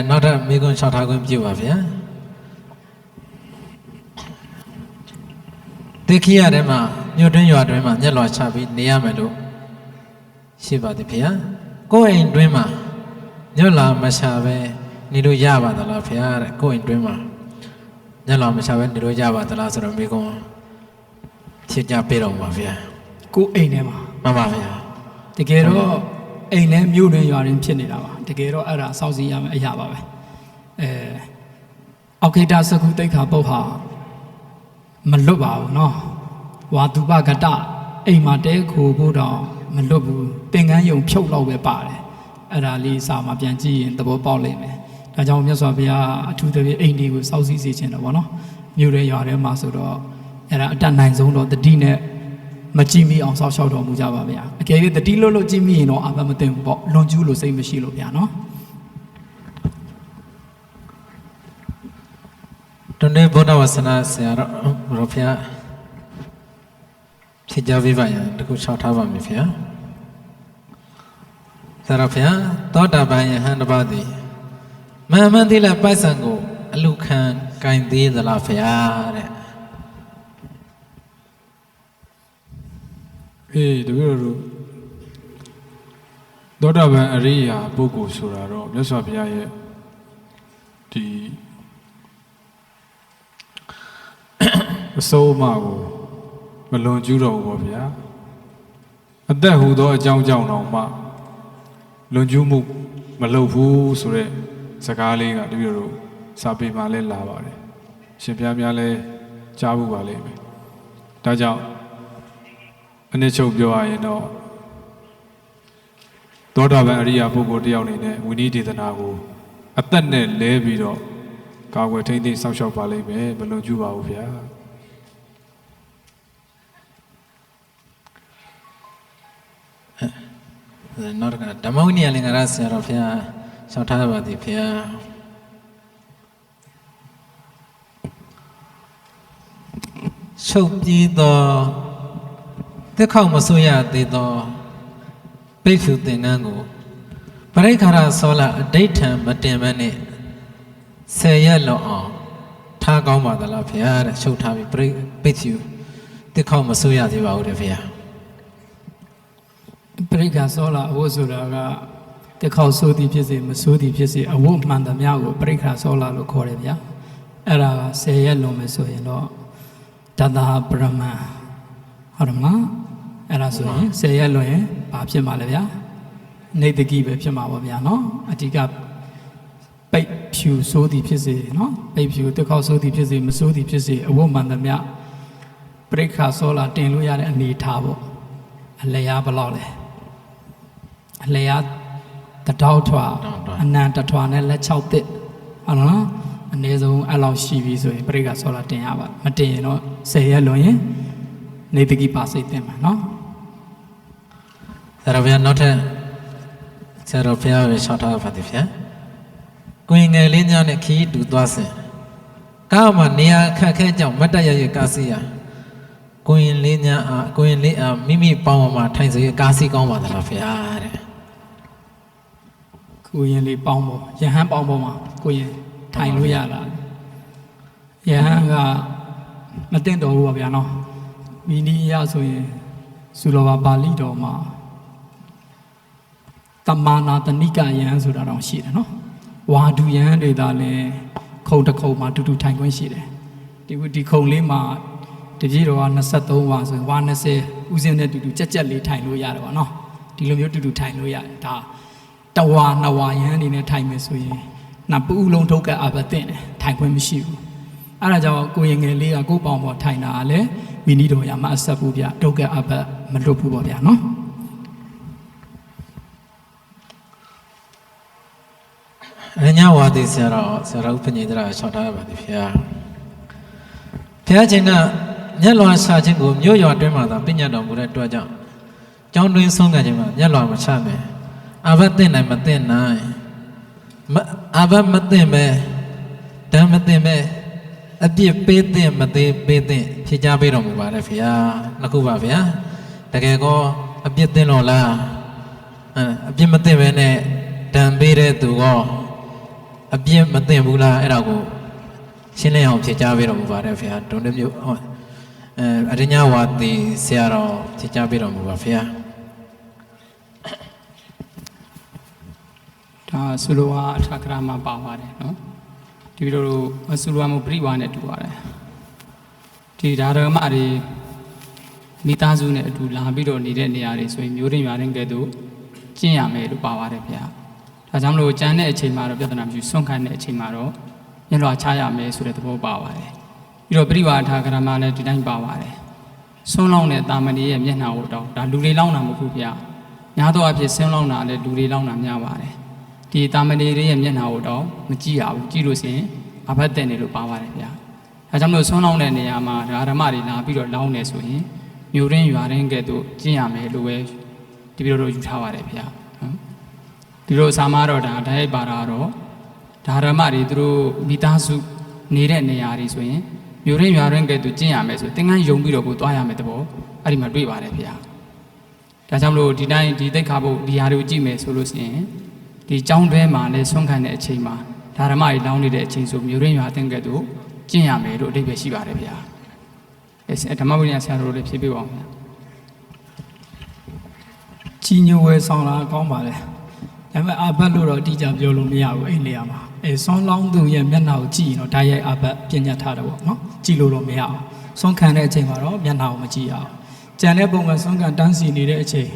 နောက်တော့မိကွန်းလျှောက်ထားခွင့်ပြုပါဗျာတေခိယထဲမှာမြို့တွင်းရွာတွင်းမှာညက်လွာချပြီးနေရမယ်လို့ရှိပါသည်ဗျာကိုယ့်အိမ်တွင်းမှာညက်လွာမချပဲနေလို့ရပါသလားဗျာတဲ့ကိုယ့်အိမ်တွင်းမှာညက်လွာမချပဲနေလို့ရပါသလားဆိုတော့မိကွန်းဖြစ်ကြပေးတော့ပါဗျာကိုအိမ်ထဲမှာမှန်ပါဗျာတကယ်တော့အိမ်နဲ့မြို့တွင်ရွာတွင်ဖြစ်နေတာပါတကယ်တော့အဲ့ဒါစောင့်စည်းရမယ့်အရာပါပဲအောက်ခိတသကုတိခါပုတ်ဟာမလွတ်ပါဘူးเนาะဝါတုပကတအိမ်မှာတဲခိုဖို့တော့မလွတ်ဘူးသင်္ကန်းယုံဖြုတ်တော့ပဲပါတယ်အဲ့ဒါလေးစာမှာပြန်ကြည့်ရင်သဘောပေါက်လိမ့်မယ်ဒါကြောင့်မြတ်စွာဘုရားအထူးသဖြင့်အိမ်တွေကိုစောင့်စည်းစေခြင်းတော့ဗောနော်မြို့တွင်ရွာထဲမှာဆိုတော့အဲ့ဒါအတတ်နိုင်ဆုံးတော့တတိနဲ့မကြည့်မိအောင်စောင့်ရှောက်တော်မူကြပါဗျာအကယ်၍တတိလို့ကြည့်မိရင်တော့အာမမသိဘူးပေါ့လွန်ကျူးလို့စိတ်မရှိလို့ဗျာနော်တနေ့ဘုရားဝဆနာဆရာတော်ဖျားဖြစ်ကြပေးပါရန်တခုလျှောက်ထားပါမယ်ဗျာဆရာတော်ဖျားသောတာပန်ယဟန်တစ်ပါးသည်မဟာမန္တိလပိုက်ဆံကိုအလူခံကင်သေးသလားဗျာတဲ့တပည့်တို့သောတာပန်အရိယာပုဂ္ဂိုလ်ဆိုတာတော့မြတ်စွာဘုရားရဲ့ဒီအစိုးအမကိုမလွန်ကျူးတော့ဘူးပေါ့ဗျာအသက်ဟူသောအကြောင်းကြောင့်တော့မှလွန်ကျူးမှုမလုပ်ဘူးဆိုတဲ့စကားလေးကတပည့်တို့စာပေမှာလည်းလာပါတယ်ရှင်ဘုရားများလည်းကြားဖို့ပါလိမ့်မယ်ဒါကြောင့်အနည်းချုပ်ပြောရရင်တော့သောတာပန်အရိယာပုဂ္ဂိုလ်တယောက်အနေနဲ့ဝိနည်းဒေသနာကိုအသက်နဲ့လဲပြီးတော့ကာကွယ်ထိန်းသိမ်းစောင့်ရှောက်ပါလိမ့်မယ်မလွန်ကျူးပါဘူးဗျာနောက်တစ်ခါဓမ္မဝိနည်းလင်္ကာရဆရာတော်ဖျားလျှောက်ထားပါသည်ဖျားချုပ်ပြီးသော တက်ခေါမဆိုရသေးသောပိတ်ဖြူသင်္ကန်းကိုပရိခါရဆောလာအဋိဋ္ဌံမတင်မနဲ့10 ရက်လောက်အောင်ထားကောင်းပါသလားဖေရတဲ့ချုပ်ထားပြီးပိတ်ဖြူတက်ခေါမဆိုရသေးပါဘူးတဲ့ဖေရ ပရိက္ခဆောလာအဝတ်ဆိုတာကတက်ခေါဆိုးသည်ဖြစ်စေမဆိုးသည်ဖြစ်စေအဝတ်မှန်သမျှကိုပရိက္ခဆောလာလို့ခေါ်တယ်ဗျာအဲ့ဒါ10 ရက်လုံးမယ်ဆိုရင်တော့တသာပရမန်ဟုတ်တယ်မလားအဲ့ဒါဆိုရင်10 ရက်လုံးရင်ဘာဖြစ်မှာလဲဗျာနေတကိပဲဖြစ်မှာပေါ့ဗျာနော်အဓိကပိတ်ဖြူဆိုးသည်ဖြစ်စေနော်ပိတ်ဖြူတက်ခေါဆိုးသည်ဖြစ်စေမဆိုးသည်ဖြစ်စေအဝတ်မှန်သမျှပရိက္ခဆောလာတင်လို့ရတဲ့အနေထားပေါ့အလျားဘယ်လောက်လဲအလျားတထောက်ထွာအနံတထွာနဲ့လက်6တစ်ဟုတ်လားအနည်းဆုံးအဲ့လောက်ရှိပြီဆိုရင်ပရိက္ခဆောလာတင်ရပါမတင်ရင်တော့10 ရက်လွန်ရင်နေတကိပါစိတ်တင်မှာနော်ဆရာဗျာနောက်ထပ်ဆရာတော်ဘုရားပဲရှောက်ထားပါသည်ဗျာကိုင်ငယ်လေးများနဲ့ခီးတူသွားစင်ကားမှာနေရာအခက်ခဲကြောင့်မတ်တရရကားစီရကိုင်လေးများအားကိုင်လေးအားမိမိပေါင်းပေါ်မှာထိုင်စေကားစီကောင်းပါသလားဗျာတဲ့ကိုရင်လေးပေါင်းပေါ်ယဟန်ပေါင်းပေါ်မှာကိုရင်ထိုင်လို့ရလားယဟန်ကမတင်တော်ဘူးပါဗျာနော်မိနီရဆိုရင်သုလောဘပါဠိတော်မှာတမာနာတဏိကယဟန်ဆိုတာတော့ရှိတယ်နော်ဝါဒူယဟန်တွေသာလဲခုံတစ်ခုံမှာတူတူထိုင်ခွင့်ရှိတယ်ဒီခုံလေးမှာတကြီးတော်က23ဝါဆိုရင်ဝါ20ဦးစင်းနဲ့တူတူကြက်ကြက်လေးထိုင်လို့ရတယ်ပေါ့နော်ဒီလိုမျိုးတူတူထိုင်လို့ရတယ်ဒါတဝါ2ဝါယဟန်နေနဲ့ထိုင်မယ်ဆိုရင်နှစ်ပူလုံးထုတ်ကအဘတင်တယ်ထိုင်ခွင့်မရှိဘူးအဲ့ဒါကြောင့်ကိုရင်ငယ်လေးကကိုပေါင်ပေါ်ထိုင်တာကလည်းမိနီတော်ရမအဆက်ဘူးဗျတုတ်ကအဘမလွတ်ဘူးပေါ့ဗျာနော်အညာဝါဒီဆရာတော်ဥပညိတရာရှောက်ထားပါသည်ဖေဟာဘုရားရှင်ကမျက်လွန်ရှာခြင်းကိုမြို့ရွာတွင်းမှာသာပြညတ်တော်မူတဲ့အတွက်ကြောင့်ကျောင်းတွင်းဆုံးကခြင်းမှာမျက်လွန်မချမယ်အာဘတ်သိနိုင်မသိနိုင်အာဘတ်မသိမဲ့ဓမ္မသိမဲ့အပြစ်ပေးသိမသိပေးသိဖြေချပေးတော်မူပါတယ်ဖေဟာနှစ်ခုပါဗျာတကယ်ကောအပြစ်သိလို့လားအပြစ်မသိပဲနဲ့ဓမ္မပေးတဲ့သူကောအပြစ်မသိဘူးလားအဲ့ဒါကိုရှင်းလင်းအောင်ဖြေချပေးတော်မူပါတယ်ဖေဟာဒုံတမျိုးအရိညာဝါဒီဆရာတော်ဖြေချပေးတော်မူပါဖေဟာဒါဆုလိုဝါအထာကရမှာပါပါတယ်နော်ဒီလိုဆုလိုဝါမပြိဝါနဲ့တူပါတယ်ဒီဓမ္မတွေမိသားစုနဲ့အတူလာပြီးတော့နေတဲ့နေရာတွေဆိုရင်မျိုးရင်းရွာရင်းကဲ့သို့ကျင့်ရမယ်လို့ပါပါတယ်ဗျာဒါကြောင့်မလို့ကျန်တဲ့အချိန်မှာတော့ပြဿနာမရှိဆွန့်ခံတဲ့အချိန်မှာတော့ညလွှာချရမယ်ဆိုတဲ့သဘောပါပါတယ်ပြီးတော့ပြိဝါအထာကရမှာလည်းဒီတိုင်းပါပါတယ်ဆွန့်လောင်းတဲ့တာမဏေရဲ့မျက်နှာကိုတော့ဒါလူတွေလောင်းတာမဟုတ်ဘူးဗျာများသောအားဖြင့်ဆွန့်လောင်းတာလည်းလူတွေလောင်းတာများပါတယ်ဒီတာမဏေရဲ့မျက်နှာကိုတော့မကြည့်ရဘူးကြည့်လို့ရှိရင်အဘတ်တဲ့နေလို့ပါပါတယ်ဗျာဒါကြောင့်မလို့ဆွန့်လောင်းတဲ့နေရာမှာဓမ္မတွေလာပြီးတော့လောင်းနေဆိုရင်မြို့ရင်းရွာရင်းကဲ့သို့ကျင့်ရမယ်လို့ပဲဒီလိုတော့ယူထားပါတယ်ဗျာဒီလိုစာမတော့ဒါတိုက်ရိုက်ပါတာတော့ဓမ္မတွေသူတို့မိသားစုနေတဲ့နေရာတွေဆိုရင်မြို့ရင်းရွာရင်းကဲ့သို့ကျင့်ရမယ်ဆိုသင်္ကန်းယုံပြီးတော့ကိုသွားရမယ်တဘောအဲ့ဒီမှာတွေ့ပါတယ်ဗျာဒါကြောင့်မလို့ဒီတိုင်းဒီသိက္ခာပုဒ်ဒီဟာတွေကိုကြည့်မယ်ဆိုလို့ရှိရင်ဒီကျောင်းတွဲမှာလည်းဆွမ်းခံတဲ့အချိန်မှာဓမ္မတွေလောင်းနေတဲ့အချိန်ဆိုမြို့ရင်းရွာသင်္ကဲ့သို့ကျင့်ရမယ်လို့အဓိပ္ပာယ်ရှိပါတယ်ဗျာဓမ္မပညာဆရာတော်လည်းဖြေပေးပါဦးဗျာကြီးညိုဝဲဆောင်လာကောင်းပါလေဒါပေမဲ့အာဘတ်လို့တော့အတိအကျပြောလို့မရဘူးအဲ့နေရာမှာဆွမ်းလောင်းသူရဲ့မျက်နှာကိုကြည့်ရင်တော့ဓာတ်ရိုက်အာဘတ်ပြညတ်ထားတယ်ပေါ့နော်ကြည့်လို့တော့မရအောင်ဆွမ်းခံတဲ့အချိန်မှာတော့မျက်နှာကိုမကြည့်ရအောင်ကြံတဲ့ပုံကဆွမ်းခံတန်းစီနေတဲ့အချိန်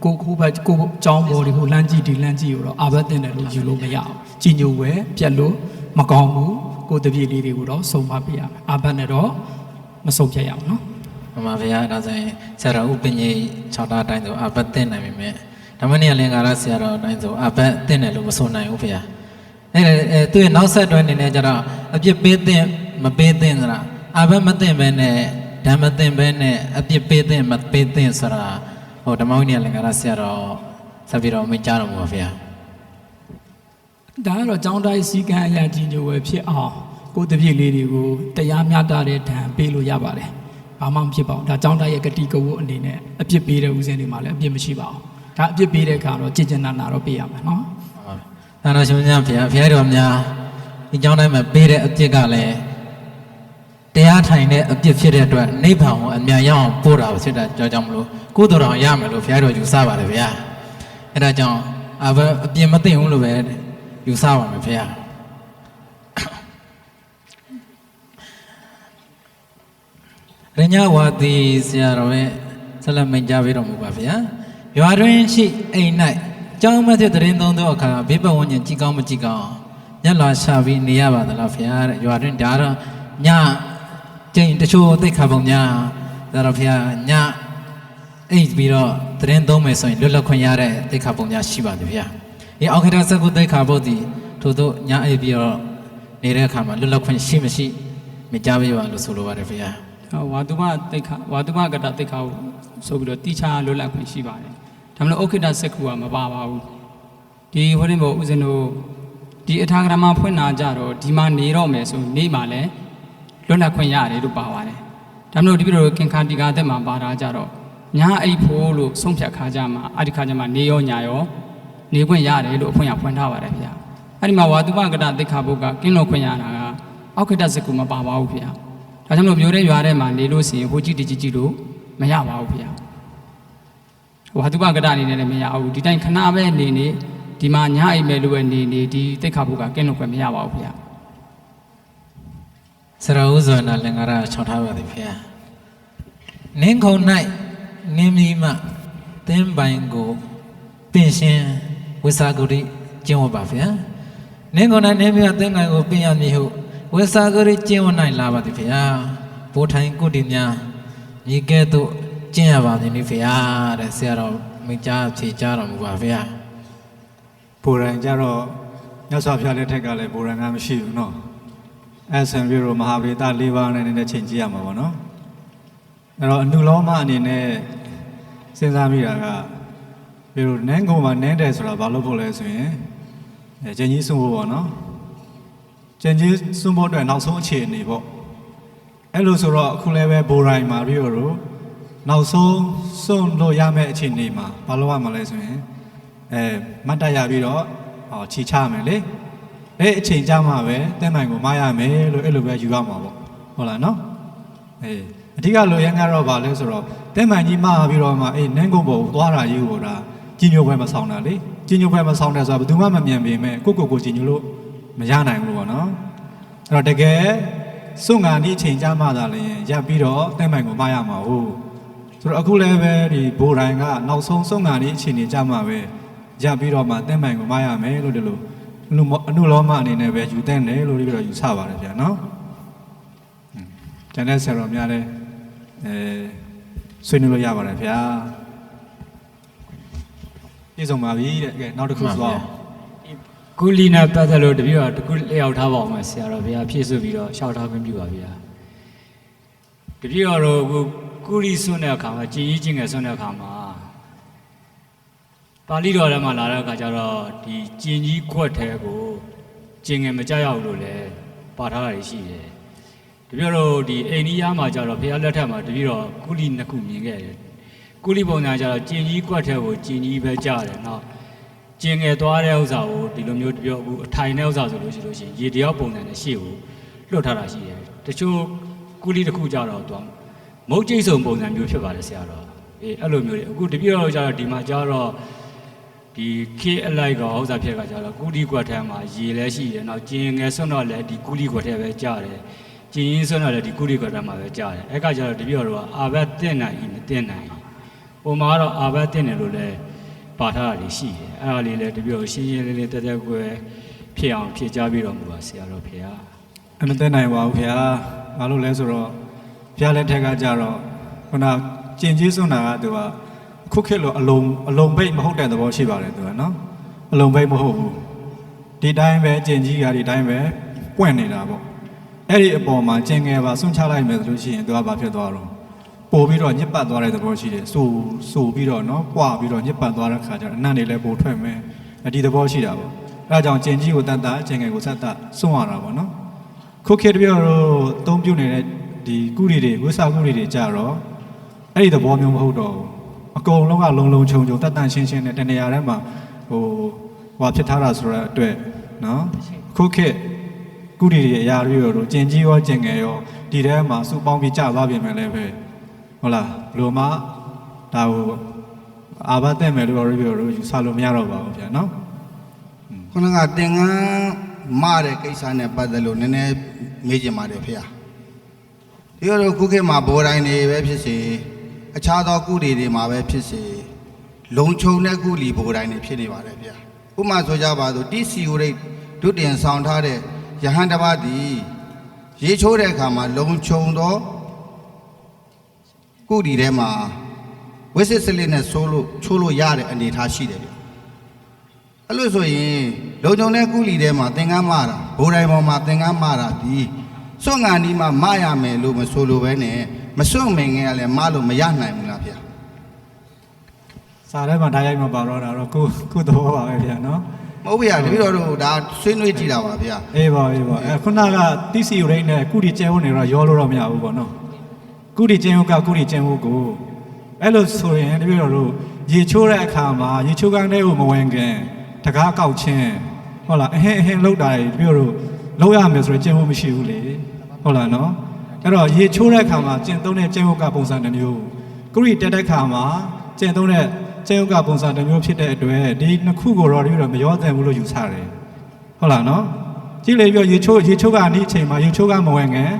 ကိုဘက်ကိုကြောင်းပေါ်ဒီကိုလမ်းကြည့်ဒီလမ်းကြည့်ကိုတော့အာဘတ်တင်တယ်လို့ယူလို့မရအောင်ကြီးညိုဝဲပြက်လို့မကောင်းဘူးကိုတပြေလေးတွေကိုတော့စုံမပေးရမယ်အာဘတ်နဲ့တော့မစုံဖြတ်ရအောင်နော်မှန်ပါဗျာဒါဆိုရင်ဆရာတော်ဥပညိ6တာအတိုင်းဆိုအာဘတ်တင်နိုင်ပြီမဲ့ဓမ္မနိယလင်္ကာရဆရာတော်အတိုင်းဆိုအာဘတ်တင်တယ်လို့မဆိုနိုင်ဘူးဗျာအဲ့သူရဲ့နောက်ဆက်တွဲအနေနဲ့ကျတော့အပြစ်ပေးတဲ့မပေးတဲ့ဆိုတာအာဘတ်မတင်ပဲနဲ့ဓမ္မတင်ပဲနဲ့အပြစ်ပေးတဲ့မပေးတဲ့ဆိုတာဟိုဓမ္မနိယလင်္ကာရဆရာတော်ဆက်ပြီးတော့မကြားတော်မူပါဗျာဒါကတော့ကျောင်းတိုင်းစည်းကမ်းအရာကြီးညိုဝဲဖြစ်အောင်ကိုတပြည့်လေးတွေကိုတရားမျှတတဲ့ဓာန်ပေးလို့ရပါတယ် ဘာမှမဖြစ်ပါဘူးဒါကြောင့်တိုက်ရဲ့ဂတိကဝတ်အနေနဲ့အပြစ်ပေးတဲ့ဦးစင်းတွေမှာလည်းအပြစ်မရှိပါဘူးဒါအပြစ်ပေးတဲ့အခါတော့ကြည်ကျင်နာတော့ပေးရမှာနော်ဒါတော့ရှင်များဖေဖျားတော်များဒီကြောင့်တိုင်းမှာပေးတဲ့အပြစ်ကလည်းတရားထိုင်တဲ့အပြစ်ဖြစ်တဲ့အတွက်နိဗ္ဗာန်ကိုအမြန်ရောက်အောင်ပို့တာဖြစ်တာကြောင့်မလို့ကုသိုလ်တော်ရမယ်လို့ဖျားတော်ယူဆပါတယ်ဗျာအဲဒါကြောင့်အပြစ်မသိဘူးလို့ပဲယူဆပါမယ်ဖျားရညဝါတိဆရာတော်ရဲ့ဆက်လက်မိန့်ကြားပေးတော်မူပါဗျာရွာတွင်ရှိအိမ်၌ကျောင်းမဖြစ်တရင်သုံးသောအခါဘေးပတ်ဝန်းကျင်ကြည်ကောင်းမကြည်ကောင်းညက်လာရှာပြီးနေရပါသလားဗျာတဲ့ရွာတွင်ဒါတော့ညကျင်းတချို့သိခါပုံများဒါတော့ဗျာညအိတ်ပြီးတော့တရင်သုံးမယ်ဆိုရင်လွတ်လပ်ခွင့်ရတဲ့သိခါပုံများရှိပါတယ်ဗျာဒီအောက်ခေတ္တစကုသိခါဖို့ဒီထို့သောညအိတ်ပြီးတော့နေတဲ့အခါမှာလွတ်လပ်ခွင့်ရှိမရှိမကြားပေးပါလို့ဆိုလိုပါတယ်ဗျာဝါတုမတိတ်ခဝါတုမကတတိတ်ခကိုဆိုပြီးတော့တိချာလွတ်လပ်ခွင့်ရှိပါတယ်ဒါမှမဟုတ်ဥက္ကဋ္ဌစက္ခုကမပါပါဘူးဒီဟိုရင်ဘောဦးဇင်းတို့ဒီအထာဂရမဖွင့်နာကြတော့ဒီမှာနေတော့မယ်ဆိုနေမှာလဲလွတ်လပ်ခွင့်ရတယ်လို့ပါပါတယ်ဒါမှမဟုတ်ဒီပြတော့ကင်္ခာတိကာသက်မှာပါတာကြတော့ညာအိတ်ဖို့လို့ဆုံးဖြတ်ခါကြမှာအဲ့ဒီခါကျမှနေရောညာရောနေခွင့်ရတယ်လို့အဖွင့်ရဖွင့်ထားပါတယ်ဗျာအဲ့ဒီမှာဝါတုမကတတိတ်ခဘုတ်ကကင်းလို့ခွင့်ရတာကအောက္ခဋ္ဌစက္ခုမပါပါဘူးဗျာဒါကြောင့်မလို့မျိုးတဲ့ရွာထဲမှာနေလို့ရှိရင်ဟိုကြည့်တကြည့်လို့မရပါဘူးဗျာဝါတုပကတအနေနဲ့လည်းမရဘူးဒီတိုင်းခဏပဲနေနေဒီမှာညအိမ်မဲ့လို့ပဲနေနေဒီတိတ်ခါဖို့ကကင်းလို့ခွင့်မရပါဘူးဗျာဆရာဦးဇော်နာလင်္ကာရချောက်ထားပါသည်ဗျာနင်းခုံ၌နင်းမီမှသင်းပိုင်ကိုပင်ရှင်ဝိစာဂုရိကျင့်ဝတ်ပါဗျာနင်းခုံ၌နင်းမီမှသင်းပိုင်ကိုပင်ရမည်ဟုဝိစာဂုရိကျင့်ဝတ်၌လာပါသည်ဗျာဘိုးထိုင်ကုတ္တိများညီကဲ့သို့ကျင့်ရပါမည်နိဖေယတဲ့ဆရာတော်မိကြားဖြေကြားတော်မူပါဗျာဘိုးရန်ကြတော့မြတ်စွာဘုရားလက်ထက်ကလည်းဘိုးရန်ကမရှိဘူးနော်အဲဆံပြီးတော့မဟာဗေဒ၄ပါးနဲ့လည်းချိန်ကြည့်ရမှာပေါ့နော်အဲ့တော့အနုလောမအနေနဲ့စဉ်းစားမိတာကပြီးတော့နန်းကုံမှာနန်းတယ်ဆိုတာဘာလို့ဖို့လဲဆိုရင်ကျင်ကြီးစွန့်ဖို့ပေါ့နော်ကျင်ကြီးစွန့်ဖို့အတွက်နောက်ဆုံးအခြေအနေပေါ့အဲ့လိုဆိုတော့အခုလည်းပဲဘိုးရိုင်းမှာပြီးတော့နောက်ဆုံးစွန့်လို့ရမယ့်အခြေအနေမှာဘာလို့ရမှာလဲဆိုရင်မတ်တရပြီးတော့ခြေချမယ်လေအဲ့အချိန်ကြမှာပဲတဲ့မိုင်ကိုမရမယ်လို့အဲ့လိုပဲယူရမှာပေါ့ဟုတ်လားနော်အဓိကလိုရန်ကတော့ဘာလဲဆိုတော့တဲ့မိုင်ကြီးမှာပြီးတော့မှနန်းကုန်းပေါ်ကိုသွားတာကြီးကိုဒါကြီးညိုပွဲမဆောင်တာလေကြီးညိုပွဲမဆောင်တဲ့ဆိုတော့ဘယ်သူမှမမြင်ပေမဲ့ကိုကြီးညိုလို့မရနိုင်ဘူးပေါ့နော်အဲ့တော့တကယ်စွန့်ငါဒီအချိန်ကြမှာသာလည်းရပ်ပြီးတော့တဲ့မိုင်ကိုမရမှာဟုတ်ဆိုတော့အခုလည်းပဲဒီဘိုးတိုင်းကနောက်ဆုံးစွန့်ငါဒီအချိန်နေကြမှာပဲရပ်ပြီးတော့မှတဲ့မိုင်ကိုမရမယ်လို့ဒီလိုအနုလောမအနေနဲ့ပဲယူတဲ့တယ်လို့ပြီးတော့ယူဆပါတယ်ဗျာနော်ကျန်တဲ့ဆရာတော်များလည်းဆွေးနွေးလို့ရပါတယ်ဗျာပြည့်စုံပါပြီတဲ့ကဲနောက်တစ်ခုဆိုအောင်ကုလီနာပတ်သက်လို့တပည့်တော်တခုလျှောက်ထားပါအောင်မယ်ဆရာတော်ဗျာဖြည့်စွပြီးတော့လျှောက်ထားခွင့်ပြုပါဗျာတပည့်တော်တို့ကုလီစွန့်တဲ့အခါမှာကြည်ကြီးကျင့်ငယ်စွန့်တဲ့အခါမှာပါဠိတော်ထဲမှာလာတဲ့အခါကျတော့ဒီကျင်ကြီးခွက်ထဲကိုကျင်ငယ်မကြရောက်လို့လည်းပါထားတာရှိတယ်တပည့်တော်ဒီအိန္ဒိယမှာကျတော့ဘုရားလက်ထက်မှာတပည့်တော်ကုလီနှစ်ခုမြင်ခဲ့တယ်ကုလီပုံစံကျတော့ကျင်ကြီးခွက်ထဲကိုကျင်ကြီးပဲကြားတယ်နော်ကျင်ငယ်သွားတဲ့ဥစ္စာကိုဒီလိုမျိုးတပည့်အခုအထိုင်တဲ့ဥစ္စာဆိုလို့ရှိရင်ရေတယောက်ပုံစံနဲ့ရှေ့ကိုလွတ်ထားတာရှိတယ်တချို့ကုလီတစ်ခုကျတော့သူမုတ်ကျိတ်စုံပုံစံမျိုးဖြစ်ပါတယ်ဆရာတော်အဲ့လိုမျိုးတွေအခုတပည့်တော်ကျတော့ဒီမှာကျတော့ဒီခေအလိုက်ကဥစ္စာဖြစ်ကကြတော့ကုလီကွက်ထဲမှာရေလည်းရှိတယ်နောက်ကျင်ငယ်ဆွန်းတော့လည်းဒီကုလီကွက်ထဲပဲကြားတယ်ကျင်ရင်းဆွန်းတော့လည်းဒီကုလီကွက်ထဲမှာပဲကြားတယ်အဲ့ကကြတော့တပည့်တော်ကအာဘတ်တင်နိုင်မတင်နိုင်ဟိုမှာတော့အာဘတ်တင်တယ်လို့လည်းပါထားတာရှိတယ်အဲ့ဒါလေးလည်းတပည့်တော်ရှင်းရှင်းလေးလေးတက်တက်ကွယ်ဖြစ်အောင်ဖြည့်ကြားပြီးတော့မူပါဆရာတော်ဖေဟာမတင်နိုင်ပါဘူးဖေဟာဘာလို့လဲဆိုတော့ဖျားလက်ထက်ကကြတော့ခုနကျင်ကြီးဆွန်းတာကသူကခုခေတ်လိုအလုံးပိတ်မဟုတ်တဲ့သဘောရှိပါတယ်သူကနော်အလုံးပိတ်မဟုတ်ဘူးဒီတိုင်းပဲကျင်ကြီးကဒီတိုင်းပဲပွင့်နေတာပေါ့အဲ့ဒီအပေါ်မှာကျင်ငယ်ပါဆွန့်ချလိုက်မယ်ဆိုလို့ရှိရင်သူကဘာဖြစ်သွားတော့ပို့ပြီးတော့ညစ်ပတ်သွားတဲ့သဘောရှိတယ်ဆိုပြီးတော့နော်ပွားပြီးတော့ညစ်ပတ်သွားတဲ့ခါကျတော့အနံ့တွေလည်းပို့ထွက်မယ်ဒီသဘောရှိတာပေါ့အဲဒါကြောင့်ကျင်ကြီးကိုတတ်တာကျင်ငယ်ကိုဆက်တာဆွန့်ရတာပေါ့နော်ခုခေတ်တပြည့်တော့သုံးပြုနေတဲ့ ဒီကုရီတွေဝိစာကုရီတွေကြတော့အဲ့ဒီသဘောမျိုးမဟုတ်တော့ဘူးအကုန်လုံးကလုံခြုံတတ်တန့်ရှင်းရှင်းနဲ့တနေရာထဲမှာဟိုဖြစ်ထားတာဆိုတော့အတွက်နော်ခုခေတ်ကုရီတွေအရာတွေရောကျင်ကြီးရောကျင်ငယ်ရောဒီထဲမှာစုပေါင်းပြီးကြာသွားပြင်မယ်လည်းပဲဟုတ်လားဘလို့မှဒါကိုအာဘတ်တဲ့မယ်လို့ပြောလို့ယူဆလို့မရတော့ပါဘူးဗျာနော်ခုနကတင်ငန်းမတဲ့ကိစ္စနဲ့ပတ်သက်လို့နည်းနည်းမေးချင်ပါတယ်ဖေ။ဒီလိုခုခေတ်မှာဘော်တိုင်းတွေပဲဖြစ်စေအခြားသောကုလီတွေမှာပဲဖြစ်စေလုံခြုံတဲ့ကုလီဘော်တိုင်းတွေဖြစ်နေပါတယ်ဖေ။ဥပမာဆိုကြပါစို့ TCU ရိတ်ဒုတင်ဆောင်ထားတဲ့ယဟန်တစ်ပါးသည်ရေချိုးတဲ့အခါမှာလုံခြုံသောကုလီထဲမှာဝစ်စစ်စလစ်နဲ့ချိုးလို့ရတဲ့အနေအထားရှိတယ်ဗျ။အဲ့လိုဆိုရင်လုံခြုံတဲ့ကုလီထဲမှာသင်္ကန်းမတာဘိုးတိုင်းပေါ်မှာသင်္ကန်းမတာဒီစွန့်ငါနီးမှာမရမယ်လို့မဆိုလိုပဲနဲ့မစွန့်မင်ငယ်ကလည်းမလို့မရနိုင်ဘူးလားဗျာစာထဲမှာဓာတ်ရိုက်မှာပါတော့တာတော့ကိုသဘောပါပဲဗျာနော်မဟုတ်ဗျာတပည့်တော်တို့ဒါဆွေးနွေးကြည့်တာပါဗျာအေးပါခုနကတိစီရိတ်နဲ့ကုတီကျဲဟုတ်နေတော့ရောလို့တော့မရဘူးပေါ့နော်ကုတီကျဲဟုတ်ကကုတီကျဲဟုတ်ကိုအဲ့လိုဆိုရင်တပည့်တော်တို့ရေချိုးတဲ့အခါမှာရေချိုးကန်းတဲ့ကိုမဝင်ခင်တကားကောက်ချင်းဟုတ်လားအဟင်းလောက်တာတပည့်တော်တို့လောက်ရမယ်ဆိုရင်ကျဲဟုတ်မရှိဘူးလေဟုတ်လားနော်အဲ့တော့ရေချိုးတဲ့အခါမှာကျင့်သုံးတဲ့ကျဲဟုတ်ကပုံစံတစ်မျိုးကုတီတက်တဲ့အခါမှာကျင့်သုံးတဲ့ကျဲဥကပုံစံတစ်မျိုးဖြစ်တဲ့အတွက်ဒီနှစ်ခုကိုတော့ဒီလိုမရောသင့်ဘူးလို့ယူဆတယ်ဟုတ်လားနော်ကြည့်လေပြောရေချိုးကနေအချိန်မှာရေချိုးကမဝင်ငယ်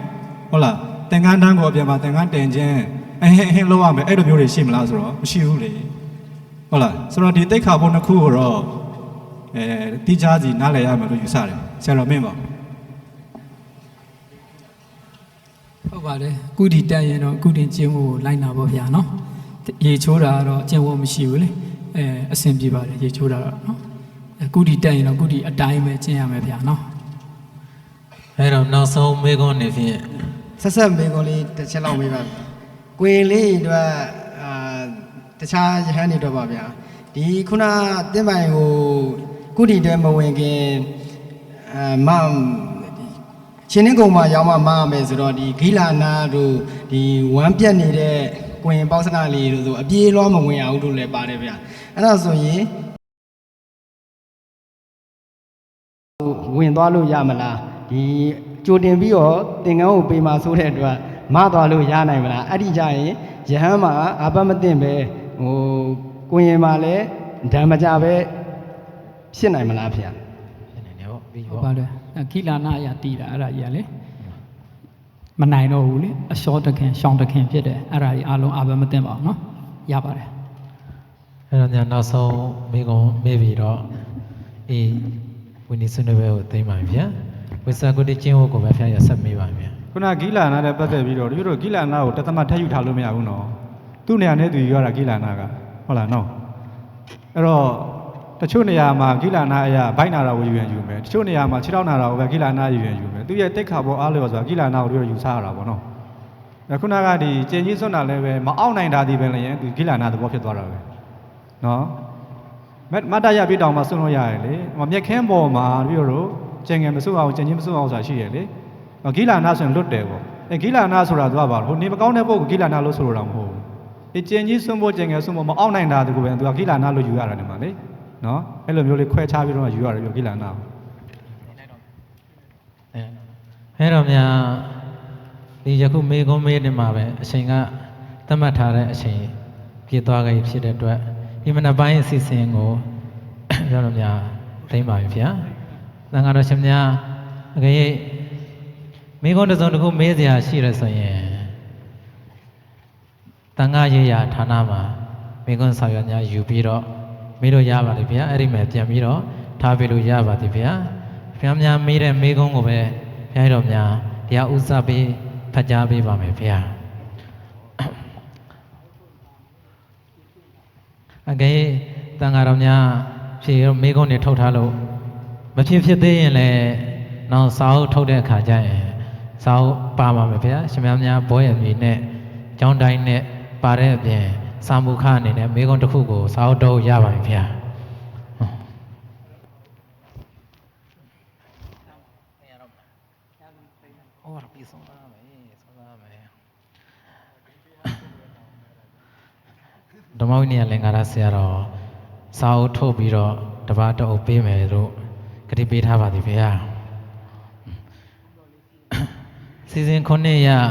ဟုတ်လားသင်္ကန်းတန်းကိုအပြင်မှာသင်္ကန်းတင်ခြင်းအဟင်းလောက်ရမယ်အဲ့လိုမျိုးတွေရှိမလားဆိုတော့မရှိဘူးလေဟုတ်လားဆိုတော့ဒီတိတ်ခါဘုံနှစ်ခုကိုတော့တိကျစီနားလည်ရမယ်လို့ယူဆတယ်ဆရာတော်မင်းပါဟုတ်ပါတယ်ကုတီတက်ရင်တော့ကုတီကျင်းကိုလိုက်နာပါဗျာနော်ရေချိုးတာကတော့ကျင့်ဝတ်မရှိဘူးလေအဆင်ပြေပါတယ်ရေချိုးတာတော့နော်ကုတီတက်ရင်တော့ကုတီအတိုင်းပဲကျင့်ရမယ်ဗျာနော်အဲ့တော့နောက်ဆုံးမေကွန်းနေဖြင့်ဆက်မေကွန်းလေးတစ်ချက်လောက်မေးပါကိုရင်လေးအတွက်တခြားရဟန်းတွေတော့ပါဗျာဒီခုနတင်းပိုင်ကိုကုတီတဲမဝင်ခင်မချင်းနေကုံမှာရောက်မှမရမယ်ဆိုတော့ဒီဂိလာနာတို့ဒီဝမ်းပြက်နေတဲ့ကိုရင်ပေါက်စနာလေးတို့ဆိုအပြေးလောမဝင်အောင်တို့လည်းပါတယ်ဗျာအဲ့ဒါဆိုရင်ဝင်သွားလို့ရမလားဒီကြိုတင်ပြီးတော့သင်္ကန်းကိုပေးมาဆိုတဲ့အတွက်မသွားလို့ရနိုင်မလားအဲ့ဒီကြရင်ယဟန်မှာအာပတ်မသိမ့်ပဲကိုရင်မှာလည်းဓမ္မကြပဲဖြစ်နိုင်မလားဗျာဖြစ်နိုင်တယ်ဟုတ်ပြီးဟုတ်ပါတယ်ခိလာနာအရာတီးတာအဲ့ဒါကြီးကလေမနိုင်တော့ဘူးလေအရှောတခင်ရှောင်းတခင်ဖြစ်တယ်အဲ့ဒါကြီးအားလုံးအာဘမသိပါဘူးเนาะရပါတယ်အဲ့တော့ညနောက်ဆုံးမိကုံမေးပြီးတော့အေးဝိနည်းဆွေးနွေးပွဲကိုသိမ်းပါဗျာဝိစာကုတိကျင်းဝတ်ကိုပဲဖျားရဆက်မေးပါဗျာခုနဂိလာနာနဲ့ပတ်သက်ပြီးတော့တို့ဂိလာနာကိုတသမထက်ယူထားလို့မရဘူးနော်သူ့နေရာနဲ့သူယူရတာဂိလာနာကဟုတ်လားနော်အဲ့တော့တချို့နေရာမှာဂိလာနာအရာဘိုက်နာတာကိုယူရင်ယူမယ်တချို့နေရာမှာခြေထောက်နာတာကိုပဲဂိလာနာယူရင်ယူမယ်သူရဲ့တိတ်ခါပေါ်အားလျော်ဆိုတာဂိလာနာကိုတို့ယူဆရတာပေါ့နော်ခုနကဒီကျင်ကြီးစွန့်တာလည်းပဲမအောင်နိုင်တာဒီပဲလည်းသူဂိလာနာသဘောဖြစ်သွားတာပဲနော်မတ်တရပြတောင်မှာစွန့်လို့ရတယ်လေမြက်ခင်းပေါ်မှာပြီးတော့ကျင်ငယ်မစွန့်အောင်ကျင်ကြီးမစွန့်အောင်ဆိုတာရှိရလေဂိလာနာဆိုရင်လွတ်တယ်ပေါ့ဂိလာနာဆိုတာသူကပါဟိုနေမကောင်းတဲ့ပုဂ္ဂိုလ်ဂိလာနာလို့ဆိုလိုတာမဟုတ်ဘူးကျင်ကြီးစွန့်ဖို့ကျင်ငယ်စွန့်ဖို့မအောင်နိုင်တာတကူပဲသူကဂိလာနာလို့ယူရတယ်ဒီမှာလေနော်အဲ့လိုမျိုးလေးခွဲခြားပြီးတော့ယူရတယ်ပြောဂိလာနာအဲ့တော့များဒီယခုမေကွန်းမေးနေမှာပဲအချိန်ကသတ်မှတ်ထားတဲ့အချိန်ပြည့်သွားကြဖြစ်တဲ့အတွက်ဒီမနက်ပိုင်းအစီအစဉ်ကိုပြောလို့များသိမ်းပါပြီဗျာသံဃာတော်ရှင်များအကြိမ်မေကွန်းတစ်စုံတစ်ခုမေးစရာရှိရဆိုရင်သံဃာရေးရာဌာနမှာမေကွန်းဆောင်ရွက်များယူပြီးတော့မေးလို့ရပါလိမ့်ဗျာအဲ့ဒီမဲ့ပြန်ပြီးတော့ထားပေးလို့ရပါသည်ဗျာဘုရားများမေးတဲ့မေကွန်းကိုပဲဘုရားတော်များတရားဥစားပေးဖတ်ကြားပေးပါမယ်ဗျာအကဲတန်ဃာတော်များဖြေမေကွန်းတွေထုတ်ထားလို့မဖြစ်သေးရင်လည်းနောက်စာအုပ်ထုတ်တဲ့အခါကျရင်စာအုပ်ပါပါမယ်ဗျာရှင်များဘောရမြေနဲ့ကျောင်းတိုင်းနဲ့ပါတဲ့အပြင်စာမူခအနေနဲ့မေကွန်းတစ်ခုကိုစာအုပ်တော့ရပါပြီဗျာဟောရပြီဆုံး ဓမ္မဝိနည်းလင်္ကာရဆရာတော်စာအုပ်ထုတ်ပြီးတော့တပါးတအုပ်ပေးမယ်လို့ကတိပေးထားပါသည်ဗျာစီစဉ်9ရက်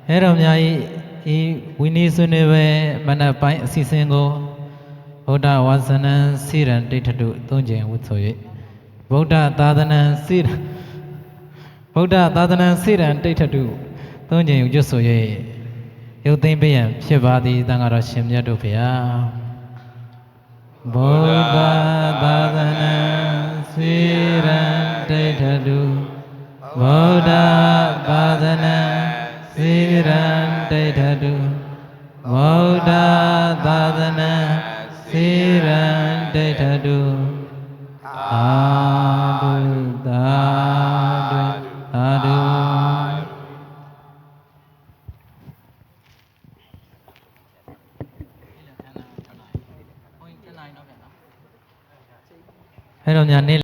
ဟဲ့တော်များဤဝိနည်းဆွေးနွေးပွဲမနက်ပိုင်းအစီအစဉ်ကိုဗုဒ္ဓဝါစနံစိရံဒိဋ္ဌတု3ကြိမ်ဝတ်ဆို၍ဗုဒ္ဓသာသနံစိရံဒိဋ္ဌတု3ကြိမ်ရွတ်ဆို၍ရုပ်သိမ်းပေးရန်ဖြစ်ပါသည်တန်ဃာတော်ရှင်မြတ်တို့ဖေဟာဗုဒ္ဓသာသနာစိရံဒိဋ္ဌတုဗုဒ္ဓသာသနာစိရံဒိဋ္ဌတုဗုဒ္ဓသာသနာစိရံဒိဋ္ဌတုသာဓုသာဓုသာဓုအဲ့တော့ညာနေ